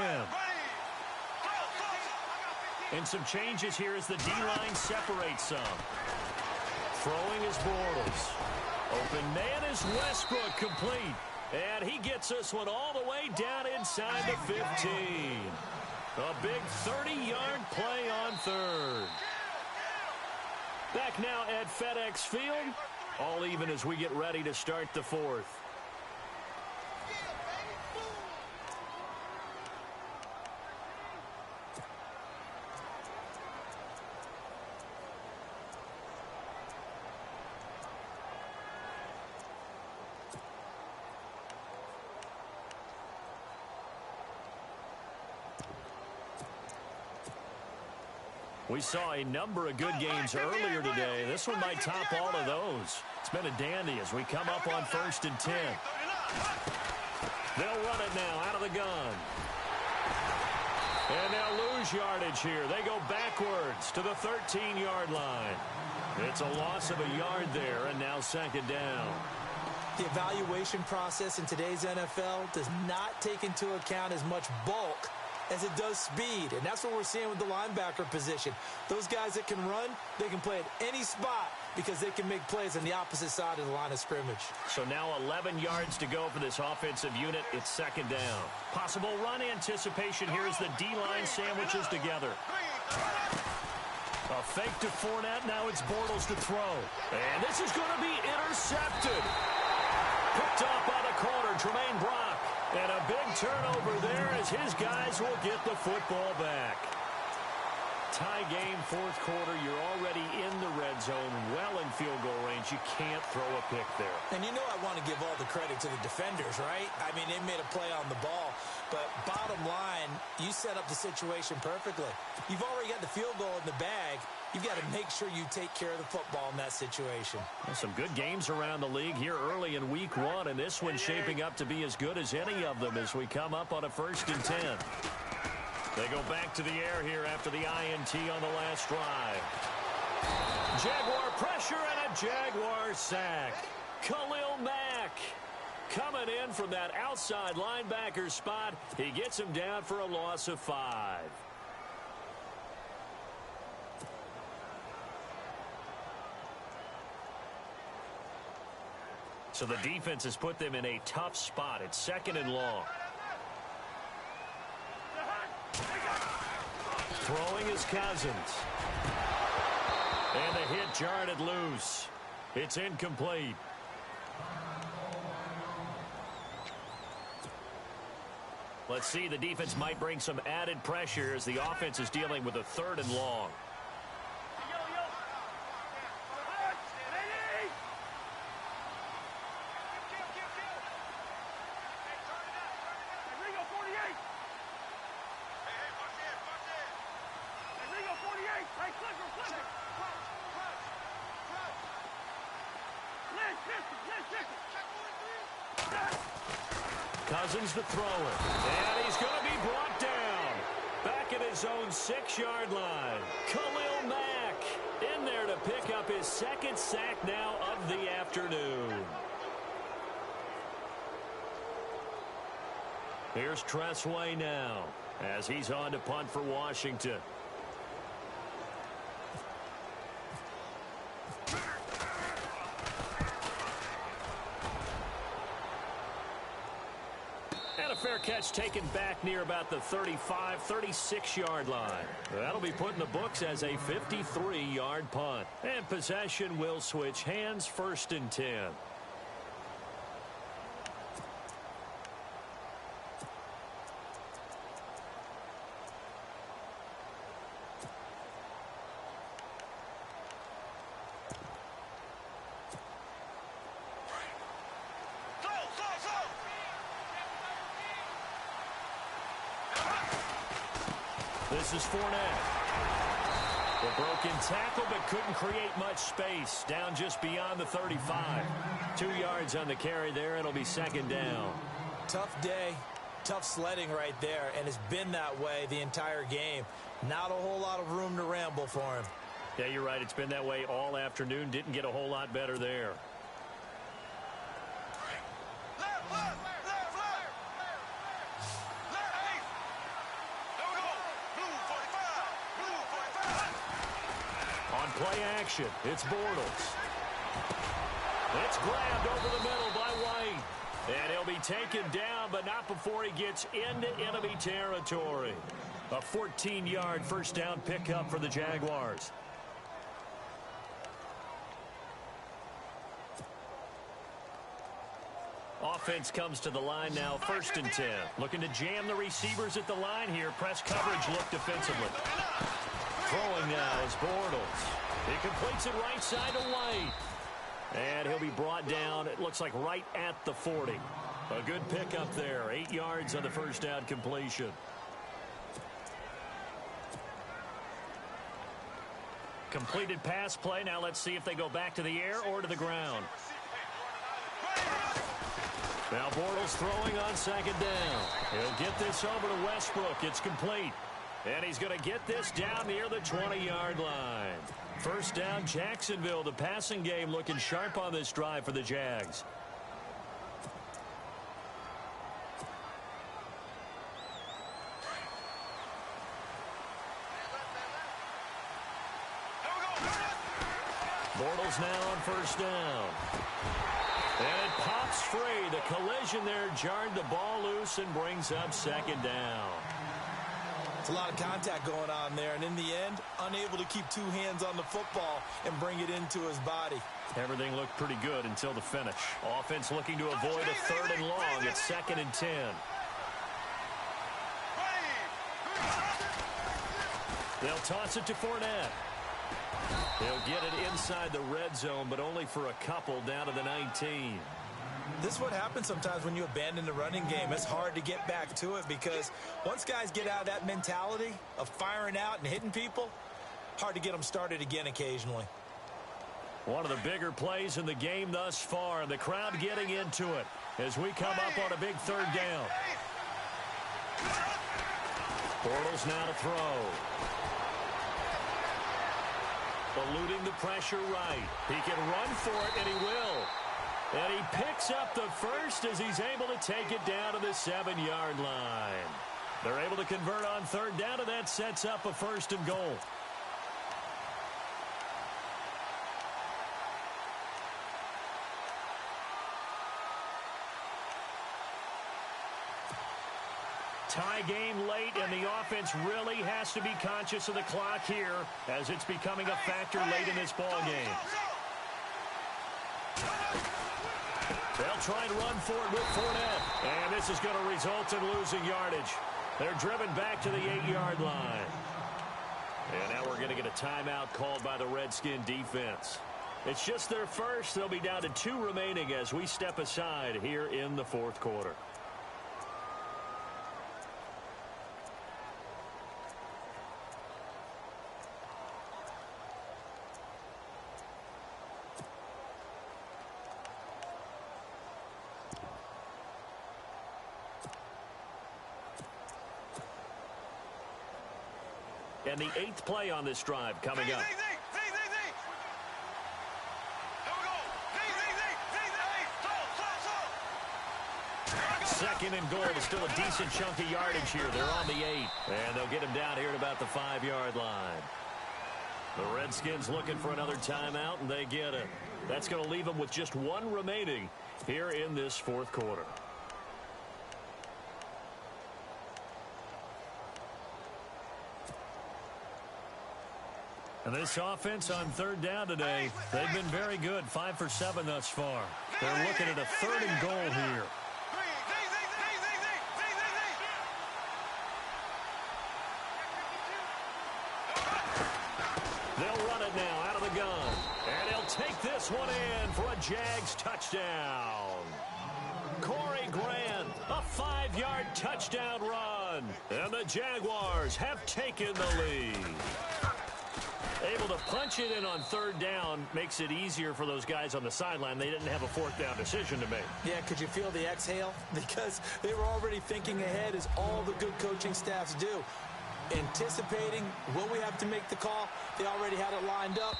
[SPEAKER 1] And some changes here as the D-line separates some. Throwing is Bortles. Open man is Westbrook, complete. And he gets this one all the way down inside the 15. A big 30-yard play on 3rd. Back now at FedEx Field. All even as we get ready to start the 4th. We saw a number of good games earlier today. This one might top all of those. It's been a dandy as we come up on 1st and 10. They'll run it now out of the gun. And they'll lose yardage here. They go backwards to the 13-yard line. It's a loss of a yard there, and now second down.
[SPEAKER 2] The evaluation process in today's NFL does not take into account as much bulk as it does speed, and that's what we're seeing with the linebacker position. Those guys that can run, they can play at any spot because they can make plays on the opposite side of the line of scrimmage. So now 11 yards to go for this offensive unit. It's second down. Possible run anticipation here as the D-line sandwiches together. A fake to Fournette. Now it's Bortles to throw. And this is going to be intercepted. Picked up by the corner, Tremaine Brock. And a big turnover there as his guys will get the football back. Tie game, fourth quarter. You're already in the red zone, well in field goal range. You can't throw a pick there. And you know I want to give all the credit to the defenders, right? I mean, they made a play on the ball. But bottom line, you set up the situation perfectly. You've already got the field goal in the bag. You've got to make sure you take care of the football in that situation.
[SPEAKER 1] Well, some good games around the league here early in week one, and this one's shaping up to be as good as any of them as we come up on a 1st and 10. They go back to the air here after the INT on the last drive. Jaguar pressure and a Jaguar sack. Khalil Mack coming in from that outside linebacker spot. He gets him down for a loss of 5. So the defense has put them in a tough spot. It's second and long. Throwing is Cousins. And the hit jarred it loose. It's incomplete. Let's see, the defense might bring some added pressure as the offense is dealing with a 3rd and long. Cousins the thrower. And he's going to be brought down. Back at his own 6-yard line. Khalil Mack in there to pick up his 2nd sack now of the afternoon. Here's Tressway now as he's on to punt for Washington. And a fair catch taken back near about the 35, 36-yard line. That'll be put in the books as a 53-yard punt. And possession will switch hands, 1st and 10. This is Fournette. The broken tackle, but couldn't create much space. Down just beyond the 35. 2 yards on the carry there. It'll be second down.
[SPEAKER 2] Tough day. Tough sledding right there, and it's been that way the entire game. Not a whole lot of room to ramble for him.
[SPEAKER 1] Yeah, you're right. It's been that way all afternoon. Didn't get a whole lot better there. Play action. It's Bortles. It's grabbed over the middle by White. And he'll be taken down, but not before he gets into enemy territory. A 14-yard first down pickup for the Jaguars. Offense comes to the line now, 1st and 10. Looking to jam the receivers at the line here. Press coverage look defensively. Throwing now is Bortles. He completes it right side to White. And he'll be brought down, it looks like right at the 40. A good pickup there. 8 yards on the first down completion. Completed pass play. Now let's see if they go back to the air or to the ground. Now Bortles throwing on second down. He'll get this over to Westbrook. It's complete. And he's going to get this down near the 20-yard line. First down, Jacksonville. The passing game looking sharp on this drive for the Jags. Bortles now on first down. And it pops free. The collision there jarred the ball loose and brings up second down.
[SPEAKER 2] It's a lot of contact going on there, and in the end, unable to keep two hands on the football and bring it into his body.
[SPEAKER 1] Everything looked pretty good until the finish. Offense looking to avoid a third and long. It's 2nd and 10. They'll toss it to Fournette. He'll get it inside the red zone, but only for a couple down to the 19.
[SPEAKER 2] This is what happens sometimes when you abandon the running game. It's hard to get back to it because once guys get out of that mentality of firing out and hitting people, hard to get them started again occasionally.
[SPEAKER 1] One of the bigger plays in the game thus far, and the crowd getting into it as we come up on a big third down. Bortles now to throw. Eluding the pressure right. He can run for it, and he will. And he picks up the first as he's able to take it down to the 7-yard line. They're able to convert on third down, and that sets up a 1st and goal. Tie game late, and the offense really has to be conscious of the clock here as it's becoming a factor late in this ball game. They'll try and run for it with Fournette, and this is going to result in losing yardage. They're driven back to the 8-yard line. And now we're going to get a timeout called by the Redskin defense. It's just their first. They'll be down to 2 remaining as we step aside here in the 4th quarter. And the 8th play on this drive coming up. Second and goal is still a decent chunk of yardage here. They're on the 8. And they'll get him down here at about the 5-yard line. The Redskins looking for another timeout, and they get it. That's going to leave them with just 1 remaining here in this 4th quarter. And this offense on third down today, they've been very good. 5 for 7 thus far. They're looking at a 3rd and goal here. They'll run it now out of the gun. And he'll take this one in for a Jags touchdown. Corey Grant, a 5-yard touchdown run. And the Jaguars have taken the lead. Able to punch it in on third down makes it easier for those guys on the sideline. They didn't have a 4th down decision to make.
[SPEAKER 2] Yeah, could you feel the exhale? Because they were already thinking ahead, as all the good coaching staffs do. Anticipating, will we have to make the call? They already had it lined up,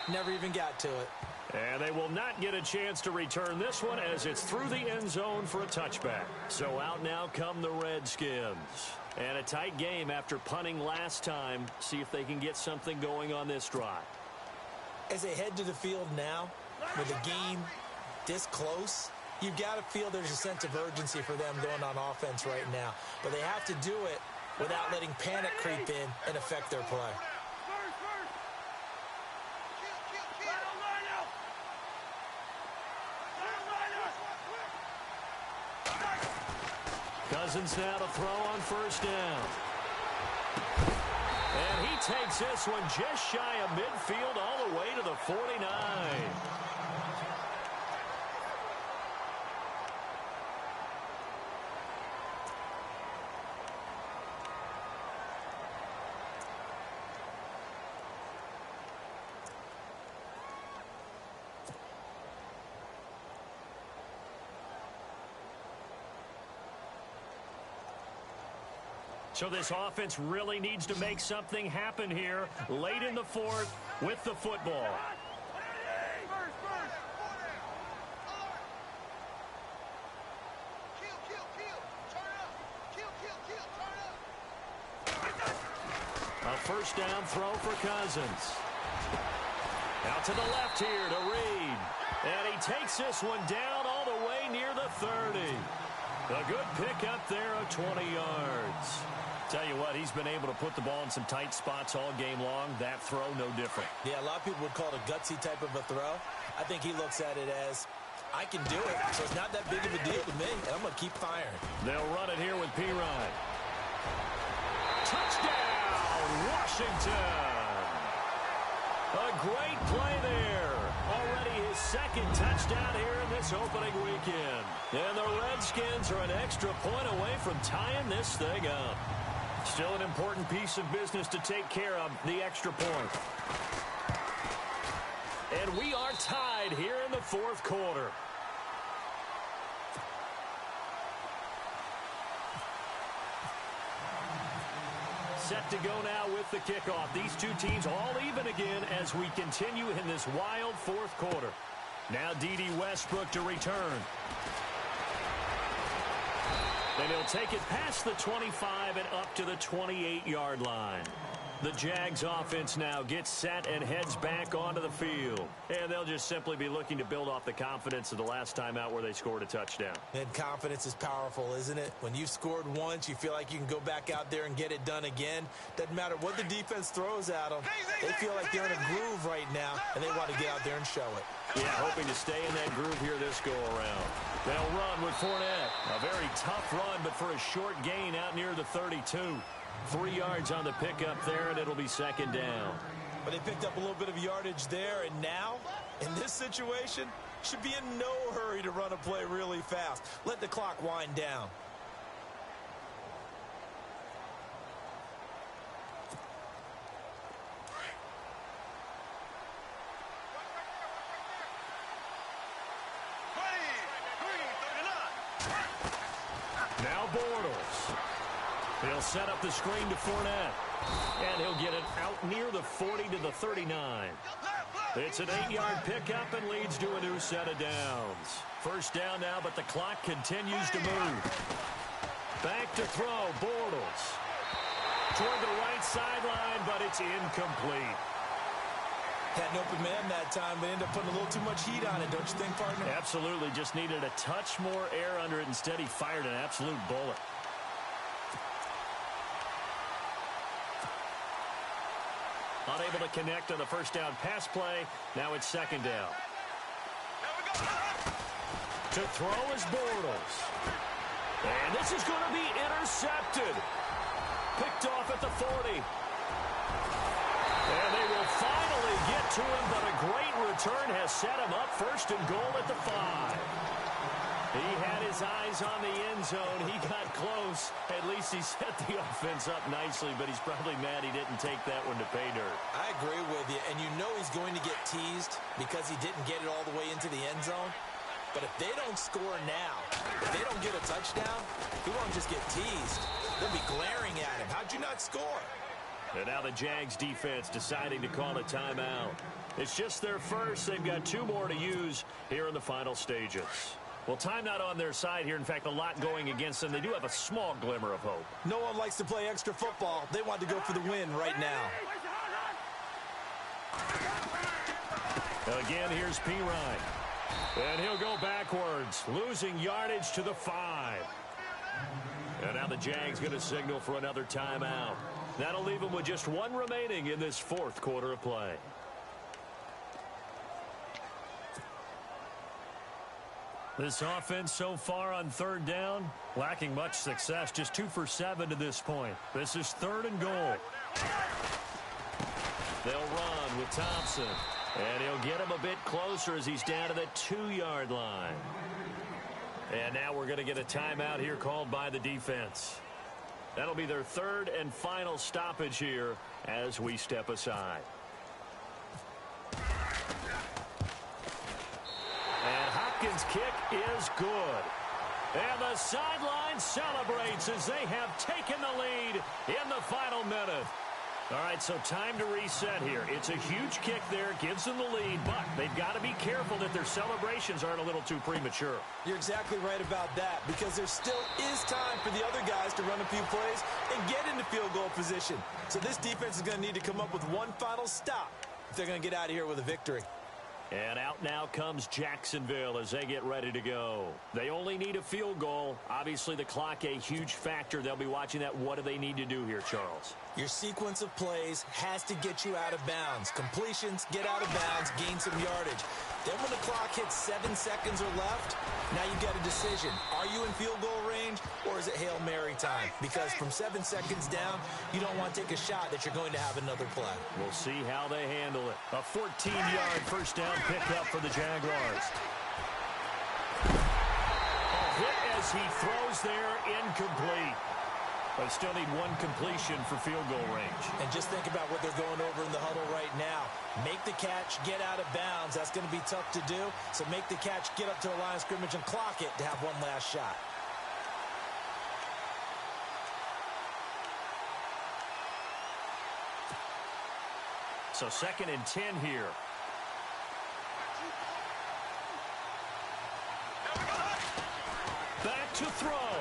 [SPEAKER 2] never even got to it.
[SPEAKER 1] And they will not get a chance to return this one as it's through the end zone for a touchback. So out now come the Redskins. And a tight game after punting last time. See if they can get something going on this drive.
[SPEAKER 2] As they head to the field now, with the game this close, you've got to feel there's a sense of urgency for them going on offense right now. But they have to do it without letting panic creep in and affect their play.
[SPEAKER 1] Cousins now to throw on first down. And he takes this one just shy of midfield all the way to the 49. So this offense really needs to make something happen here late in the fourth with the football. A first down throw for Cousins. Out to the left here to Reed. And he takes this one down all the way near the 30. A good pickup there of 20 yards. Tell you what, he's been able to put the ball in some tight spots all game long. That throw, no different.
[SPEAKER 2] Yeah, a lot of people would call it a gutsy type of a throw. I think he looks at it as, I can do it, so it's not that big of a deal to me, and I'm going to keep firing.
[SPEAKER 1] They'll run it here with P-Ryan. Touchdown, Washington! A great play there. Already his second touchdown here in this opening weekend. And the Redskins are an extra point away from tying this thing up. Still an important piece of business to take care of, the extra point. And we are tied here in the fourth quarter. Set to go now with the kickoff. These two teams all even again as we continue in this wild fourth quarter. Now D.D. Westbrook to return. And he'll take it past the 25 and up to the 28-yard line. The Jags offense now gets set and heads back onto the field. And they'll just simply be looking to build off the confidence of the last time out where they scored a touchdown.
[SPEAKER 2] And confidence is powerful, isn't it? When you've scored once, you feel like you can go back out there and get it done again. Doesn't matter what the defense throws at them. They feel like they're in a groove right now, and they want to get out there and show it.
[SPEAKER 1] Yeah, hoping to stay in that groove here this go-around. They'll run with Fournette. A very tough run, but for a short gain out near the 32. 3 yards on the pickup there, and it'll be second down.
[SPEAKER 2] But they picked up a little bit of yardage there, and now, in this situation, should be in no hurry to run a play really fast. Let the clock wind down.
[SPEAKER 1] Now Bortles. He'll set up the screen to Fournette. And he'll get it out near the 40 to the 39. It's an 8-yard pickup and leads to a new set of downs. First down now, but the clock continues to move. Back to throw, Bortles. Toward the right sideline, but it's incomplete.
[SPEAKER 2] Had an open man that time, but ended up putting a little too much heat on it, don't you think, partner?
[SPEAKER 1] Absolutely. Just needed a touch more air under it. Instead, he fired an absolute bullet. Unable to connect on the first down pass play. Now it's second down. To throw is Bortles. And this is going to be intercepted. Picked off at the 40. And they will finally get to him, but a great return has set him up first and goal at the 5. He had his eyes on the end zone. He got close. At least he set the offense up nicely, but he's probably mad he didn't take that one to pay dirt.
[SPEAKER 2] I agree with you, and you know he's going to get teased because he didn't get it all the way into the end zone. But if they don't score now, if they don't get a touchdown, he won't just get teased. They'll be glaring at him. How'd you not score?
[SPEAKER 1] And now the Jags defense deciding to call a timeout. It's just their first. They've got 2 more to use here in the final stages. Well, time not on their side here. In fact, a lot going against them. They do have a small glimmer of hope.
[SPEAKER 2] No one likes to play extra football. They want to go for the win right now.
[SPEAKER 1] Again, here's P-Ryan. And he'll go backwards, losing yardage to the 5. And now the Jags going to signal for another timeout. That'll leave them with just 1 remaining in this fourth quarter of play. This offense so far on third down, lacking much success, just 2 for 7 to this point. This is 3rd and goal. They'll run with Thompson, and he'll get him a bit closer as he's down to the 2-yard line. And now we're going to get a timeout here called by the defense. That'll be their 3rd and final stoppage here as we step aside. And Hopkins' kick is good. And the sideline celebrates as they have taken the lead in the final minute. All right, so time to reset here. It's a huge kick there, gives them the lead, but they've got to be careful that their celebrations aren't a little too premature.
[SPEAKER 2] You're exactly right about that, because there still is time for the other guys to run a few plays and get into field goal position. So this defense is going to need to come up with one final stop if they're going to get out of here with a victory.
[SPEAKER 1] And out now comes Jacksonville as they get ready to go. They only need a field goal. Obviously, the clock a huge factor. They'll be watching that. What do they need to do here, Charles?
[SPEAKER 2] Your sequence of plays has to get you out of bounds. Completions, get out of bounds, gain some yardage. Then when the clock hits 7 seconds or left, now you've got a decision. Are you in field goal range, or is it Hail Mary time? Because from 7 seconds down, you don't want to take a shot that you're going to have another play.
[SPEAKER 1] We'll see how they handle it. A 14-yard first down pickup for the Jaguars. A hit as he throws there, incomplete. But still need one completion for field goal range.
[SPEAKER 2] And just think about what they're going over in the huddle right now. Make the catch, get out of bounds. That's going to be tough to do. So make the catch, get up to the line of scrimmage, and clock it to have one last shot.
[SPEAKER 1] So 2nd and 10 here. Back to throw.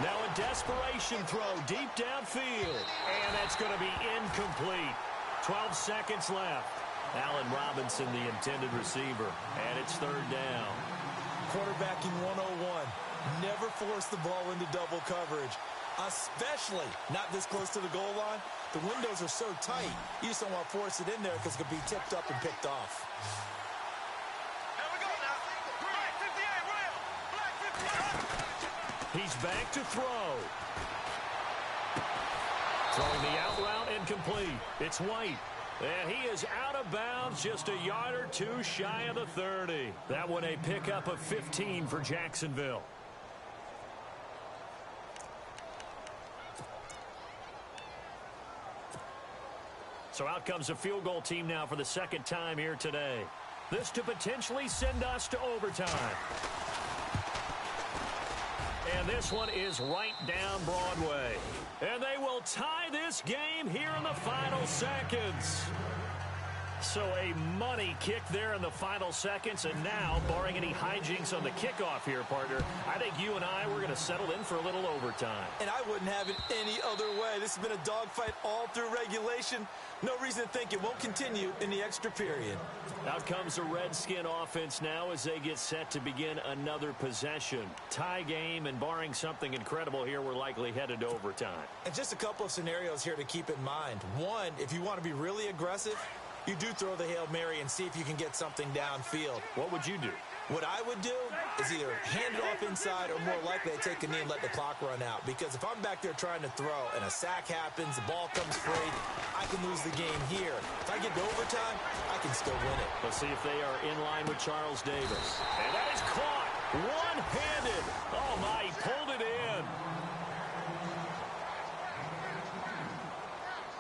[SPEAKER 1] Now a desperation throw deep downfield. And that's going to be incomplete. 12 seconds left. Allen Robinson, the intended receiver. And it's 3rd down.
[SPEAKER 2] Quarterbacking 101. Never force the ball into double coverage. Especially not this close to the goal line. The windows are so tight, you just don't want to force it in there because it could be tipped up and picked off.
[SPEAKER 3] Here we go now. Black 58, Will. Black 58.
[SPEAKER 1] He's back to throw. Throwing the out route incomplete. It's White. And he is out of bounds, just a yard or two shy of the 30. That one a pickup of 15 for Jacksonville. So out comes the field goal team now for the 2nd time here today. This to potentially send us to overtime. And this one is right down Broadway. And they will tie this game here in the final seconds. So a money kick there in the final seconds. And now, barring any hijinks on the kickoff here, partner, I think you and I, we're going to settle in for a little overtime.
[SPEAKER 2] And I wouldn't have it any other way. This has been a dogfight all through regulation. No reason to think it won't continue in the extra period.
[SPEAKER 1] Out comes the Redskin offense now as they get set to begin another possession. Tie game, and barring something incredible here, we're likely headed to overtime.
[SPEAKER 2] And just a couple of scenarios here to keep in mind. One, if you want to be really aggressive, you do throw the Hail Mary and see if you can get something downfield.
[SPEAKER 1] What would you do?
[SPEAKER 2] What I would do is either hand it off inside or more likely I take a knee and let the clock run out. Because if I'm back there trying to throw and a sack happens, the ball comes free, I can lose the game here. If I get to overtime, I can still win it.
[SPEAKER 1] Let's see if they are in line with Charles Davis. And that is caught one-handed. Oh, my, he pulled it in.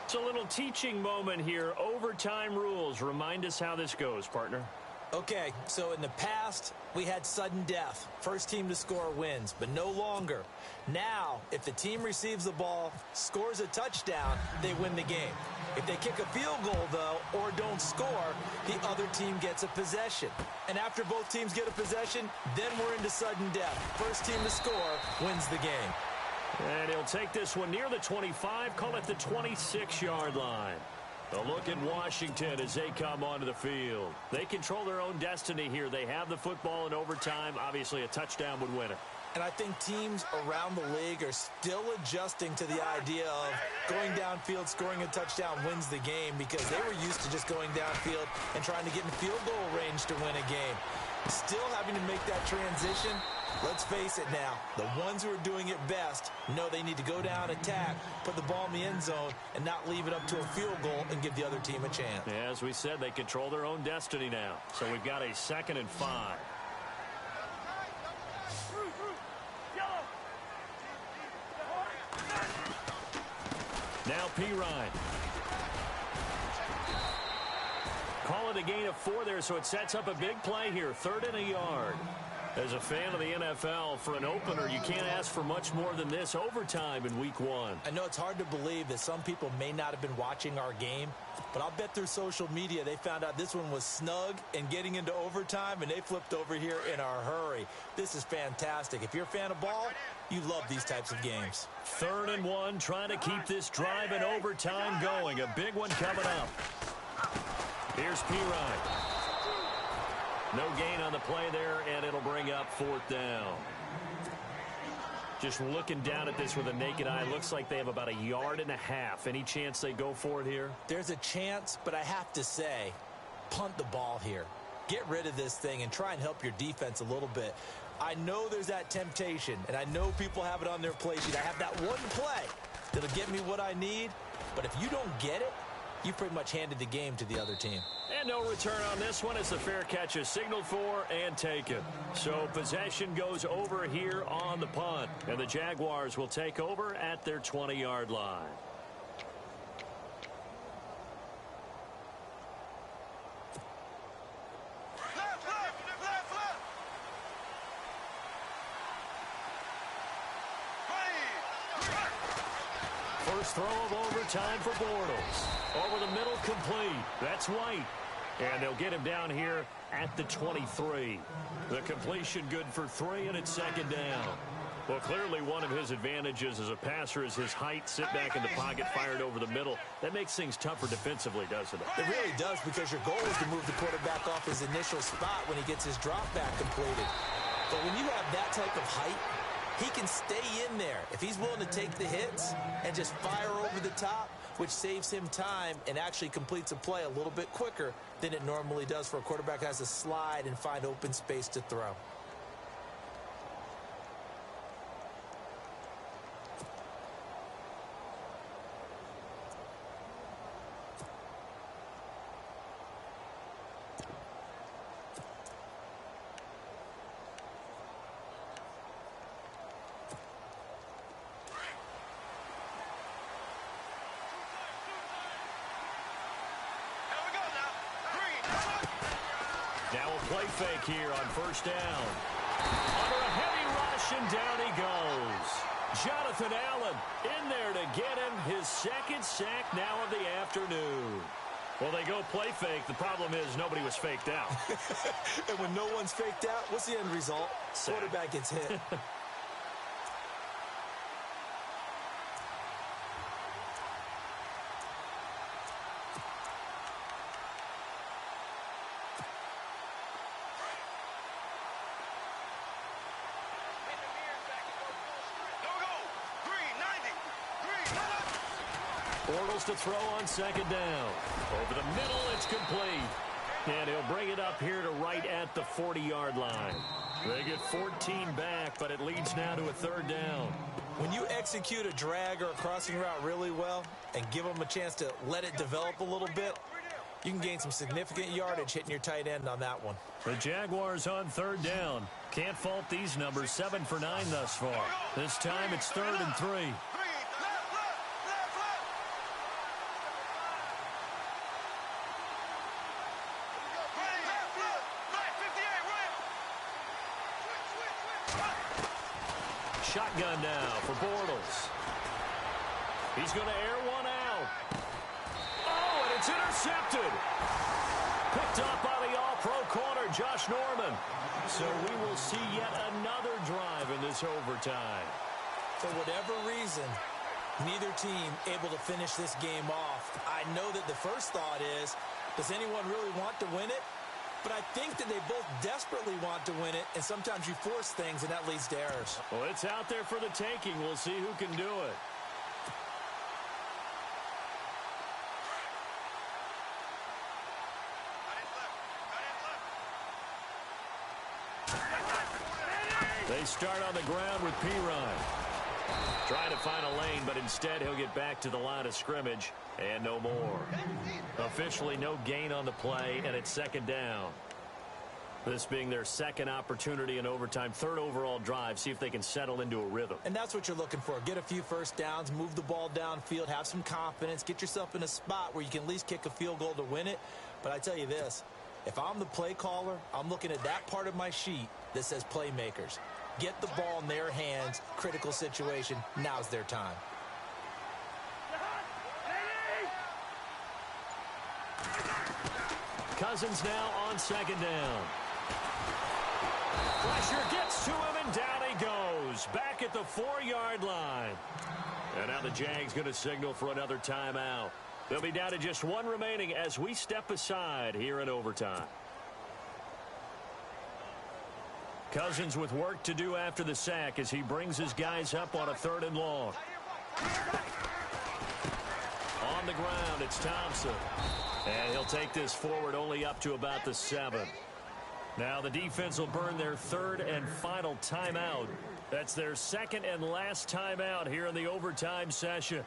[SPEAKER 1] It's a little teaching moment here. Overtime rules. Remind us how this goes, partner.
[SPEAKER 2] Okay, so in the past, we had sudden death. First team to score wins, but no longer. Now, if the team receives the ball, scores a touchdown, they win the game. If they kick a field goal, though, or don't score, the other team gets a possession. And after both teams get a possession, then we're into sudden death. First team to score wins the game.
[SPEAKER 1] And he'll take this one near the 25, call it the 26-yard line. A look at Washington as they come onto the field. They control their own destiny here. They have the football in overtime. Obviously, a touchdown would win it.
[SPEAKER 2] And I think teams around the league are still adjusting to the idea of going downfield, scoring a touchdown wins the game, because they were used to just going downfield and trying to get in field goal range to win a game. Still having to make that transition. Let's face it now, the ones who are doing it best know they need to go down, attack, put the ball in the end zone, and not leave it up to a field goal and give the other team a chance.
[SPEAKER 1] Yeah, as we said, they control their own destiny now. So we've got a 2nd and 5. Now Pirine. Call it a gain of 4 there, so it sets up a big play here. 3rd and a yard. As a fan of the NFL, for an opener, you can't ask for much more than this overtime in week 1.
[SPEAKER 2] I know it's hard to believe that some people may not have been watching our game, but I'll bet through social media they found out this one was snug and getting into overtime, and they flipped over here in a hurry. This is fantastic. If you're a fan of ball, you love these types of games.
[SPEAKER 1] 3rd and 1, trying to keep this drive in overtime going. A big one coming up. Here's Pirine. No gain on the play there, and it'll bring up 4th down. Just looking down at this with a naked eye, looks like they have about 1.5 yards. Any chance they go for it here?
[SPEAKER 2] There's a chance, but I have to say, punt the ball here. Get rid of this thing and try and help your defense a little bit. I know there's that temptation, and I know people have it on their play sheet. I have that one play that'll get me what I need, but if you don't get it, you pretty much handed the game to the other team.
[SPEAKER 1] And no return on this one as the fair catch is signaled for and taken. So possession goes over here on the punt, and the Jaguars will take over at their 20-yard line. First throw of overtime for Bortles. Over the middle, complete. That's White. And they'll get him down here at the 23. The completion good for 3, and it's 2nd down. Well, clearly one of his advantages as a passer is his height. Sit back in the pocket, fired over the middle. That makes things tougher defensively, doesn't it?
[SPEAKER 2] It really does, because your goal is to move the quarterback off his initial spot when he gets his drop back completed. But when you have that type of height, he can stay in there if he's willing to take the hits and just fire over the top, which saves him time and actually completes a play a little bit quicker than it normally does for a quarterback who has to slide and find open space to throw.
[SPEAKER 1] Now a play fake here on 1st down. Under a heavy rush, and down he goes. Jonathan Allen in there to get him his 2nd sack now of the afternoon. Well, they go play fake. The problem is nobody was faked out.
[SPEAKER 2] And when no one's faked out, what's the end result?
[SPEAKER 1] Sack.
[SPEAKER 2] Quarterback gets hit.
[SPEAKER 1] Bortles to throw on 2nd down. Over the middle, it's complete. And he'll bring it up here to right at the 40-yard line. They get 14 back, but it leads now to a 3rd down.
[SPEAKER 2] When you execute a drag or a crossing route really well and give them a chance to let it develop a little bit, you can gain some significant yardage hitting your tight end on that one.
[SPEAKER 1] The Jaguars on 3rd down. Can't fault these numbers. 7 for 9 thus far. This time it's 3rd and 3. Shotgun now for Bortles. He's going to air one out. Oh, and it's intercepted. Picked up by the all-pro corner, Josh Norman. So we will see yet another drive in this overtime.
[SPEAKER 2] For whatever reason, neither team able to finish this game off. I know that the first thought is, does anyone really want to win it? But I think that they both desperately want to win it, and sometimes you force things, and that leads to errors.
[SPEAKER 1] Well, it's out there for the taking. We'll see who can do it. They start on the ground with Pirine. Trying to find a lane, but instead he'll get back to the line of scrimmage and no more. Officially no gain on the play, and it's 2nd down. This being their 2nd opportunity in overtime, 3rd overall drive. See if they can settle into a rhythm.
[SPEAKER 2] And that's what you're looking for. Get a few first downs, move the ball downfield, have some confidence, get yourself in a spot where you can at least kick a field goal to win it. But I tell you this, if I'm the play caller, I'm looking at that part of my sheet that says playmakers. Get the ball in their hands. Critical situation. Now's their time.
[SPEAKER 1] Cousins now on second down. Pressure gets to him, and down he goes. Back at the 4-yard line. And now the Jags going to signal for another timeout. They'll be down to just one remaining as we step aside here in overtime. Cousins with work to do after the sack as he brings his guys up on a 3rd and long. On the ground, it's Thompson. And he'll take this forward only up to about the 7. Now the defense will burn their 3rd and final timeout. That's their 2nd and last timeout here in the overtime session.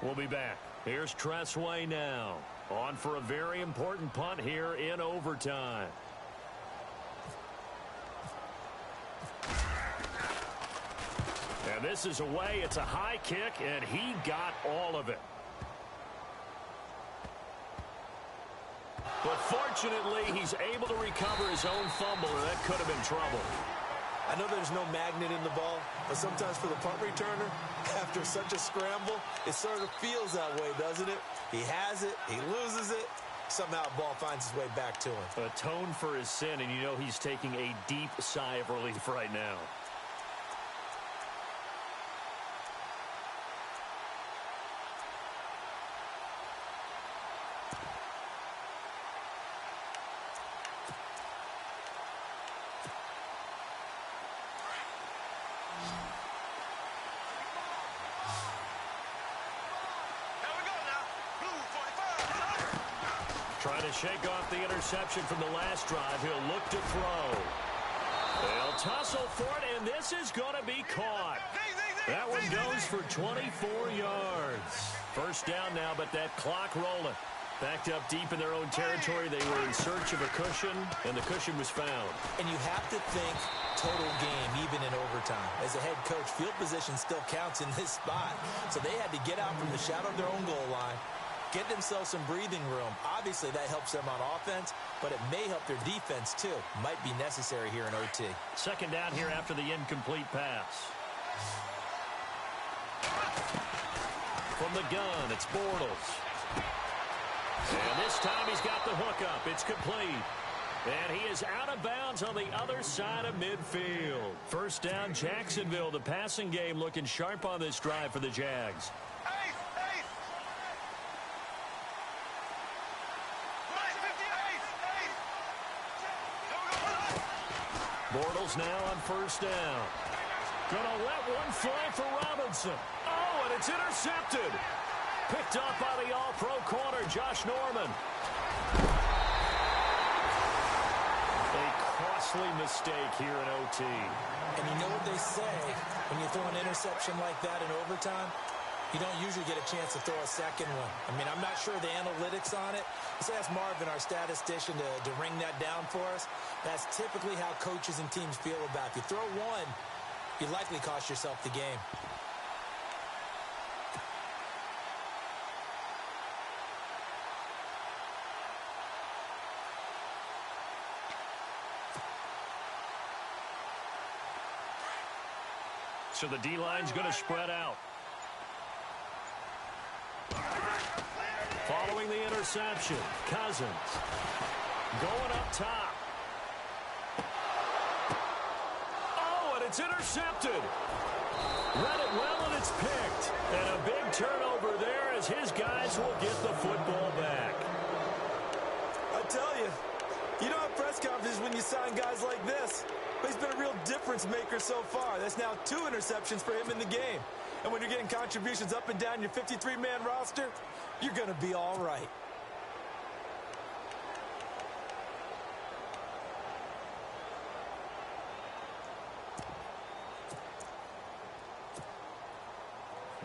[SPEAKER 1] We'll be back. Here's Tressway now. On for a very important punt here in overtime. And this is away. It's a high kick, and he got all of it. But fortunately, he's able to recover his own fumble, and that could have been trouble.
[SPEAKER 2] I know there's no magnet in the ball, but sometimes for the punt returner, after such a scramble, it sort of feels that way, doesn't it? He has it, he loses it, somehow the ball finds its way back to him.
[SPEAKER 1] Atone for his sin, and you know he's taking a deep sigh of relief right now. Trying to shake off the interception from the last drive. He'll look to throw. They'll tussle for it, and this is going to be caught. That one goes for 24 yards. First down now, but that clock rolling. Backed up deep in their own territory. They were in search of a cushion, and the cushion was found.
[SPEAKER 2] And you have to think total game, even in overtime. As a head coach, field position still counts in this spot. So they had to get out from the shadow of their own goal line, get themselves some breathing room. Obviously, that helps them on offense, but it may help their defense, too. Might be necessary here in OT.
[SPEAKER 1] Second down here after the incomplete pass. From the gun, it's Bortles. And this time he's got the hook up. It's complete. And he is out of bounds on the other side of midfield. First down, Jacksonville. The passing game looking sharp on this drive for the Jags. Bortles now on first down. Gonna let one fly for Robinson. Oh, and it's intercepted. Picked up by the all-pro corner, Josh Norman. A costly mistake here in OT.
[SPEAKER 2] And you know what they say, when you throw an interception like that in overtime, you don't usually get a chance to throw a second one. I mean, I'm not sure the analytics on it. Let's ask Marvin, our statistician, to ring that down for us. That's typically how coaches and teams feel about it. If you throw one, you likely cost yourself the game.
[SPEAKER 1] So the D-line's going to spread out. Following the interception, Cousins going up top. Oh, and it's intercepted. Read it well, and it's picked. And a big turnover there as his guys will get the football back.
[SPEAKER 2] I tell you, you don't have press conferences when you sign guys like this. But he's been a real difference maker so far. That's now 2 interceptions for him in the game. And when you're getting contributions up and down your 53-man roster, you're going to be all right.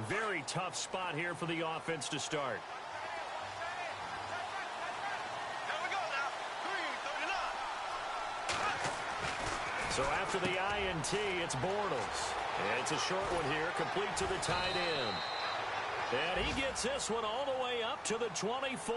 [SPEAKER 1] Very tough spot here for the offense to start. So after the INT, it's Bortles. And it's a short one here, complete to the tight end. And he gets this one all the way up to the 24.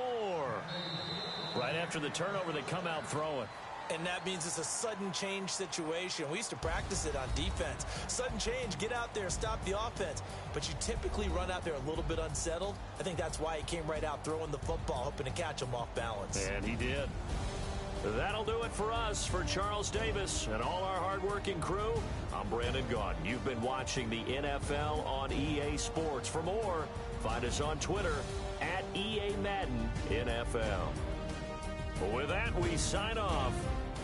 [SPEAKER 1] Right after the turnover, they come out throwing.
[SPEAKER 2] And that means it's a sudden change situation. We used to practice it on defense. Sudden change, get out there, stop the offense. But you typically run out there a little bit unsettled. I think that's why he came right out throwing the football, hoping to catch him off balance.
[SPEAKER 1] And he did. That'll do it for us. For Charles Davis and all our hardworking crew, I'm Brandon Gaudin. You've been watching the NFL on EA Sports. For more, find us on Twitter at EA Madden NFL. With that, we sign off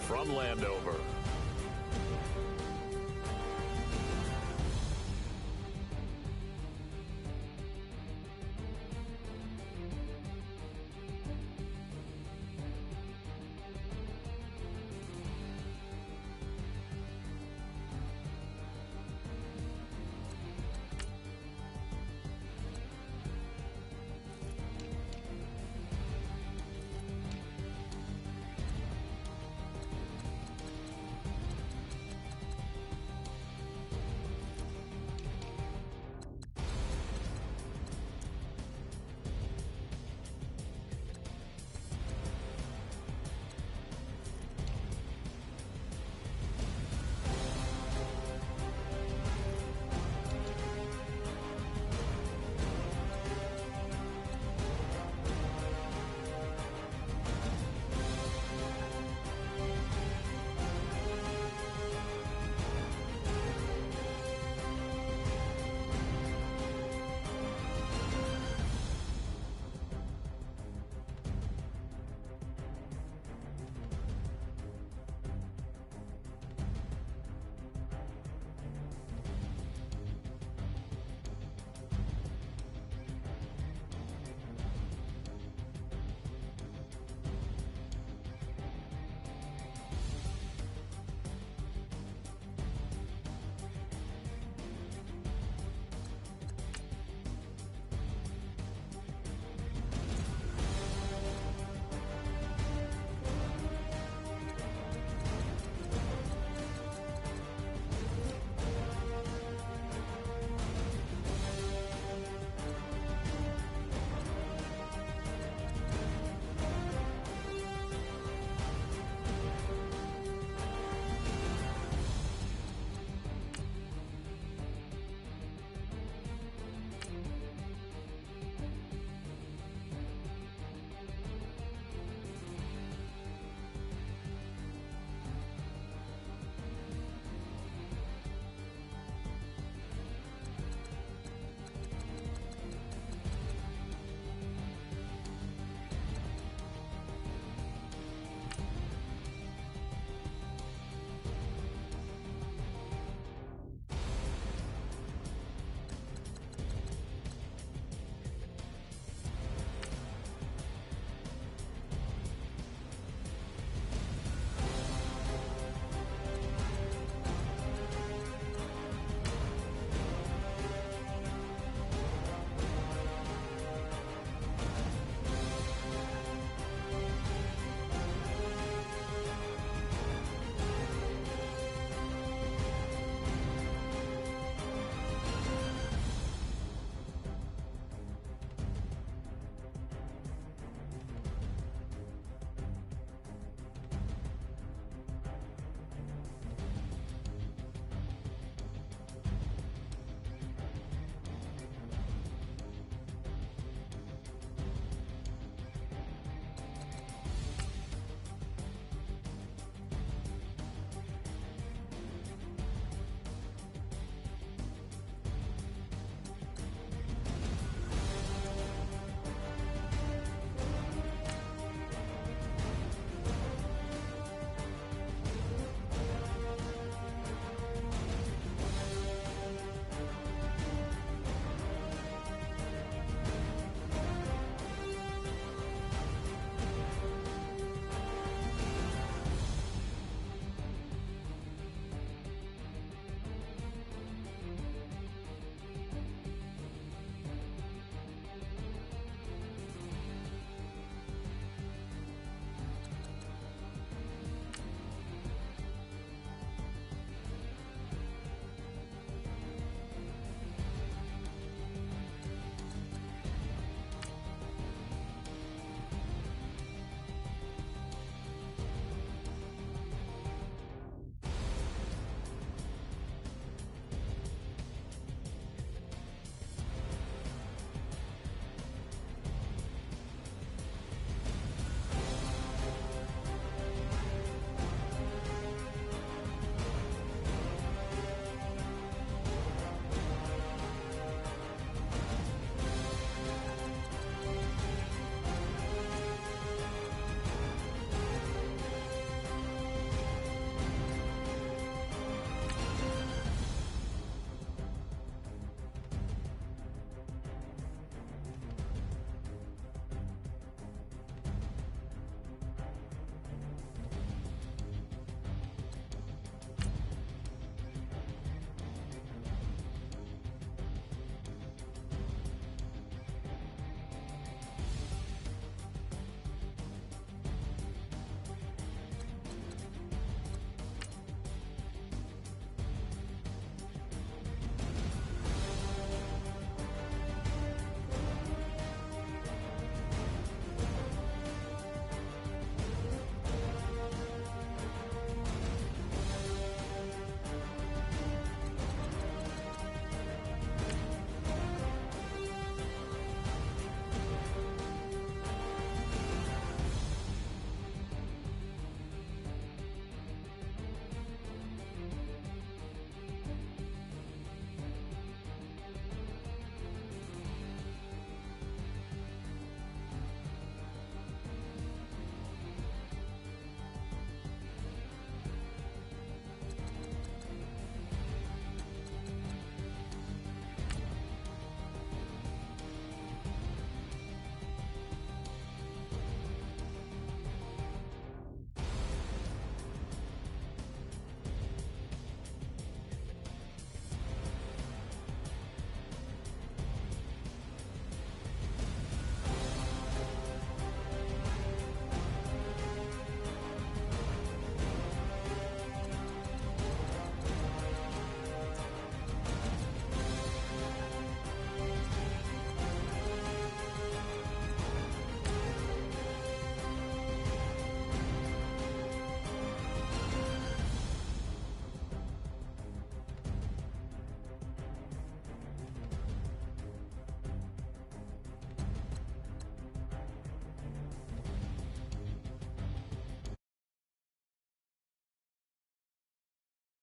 [SPEAKER 1] from Landover.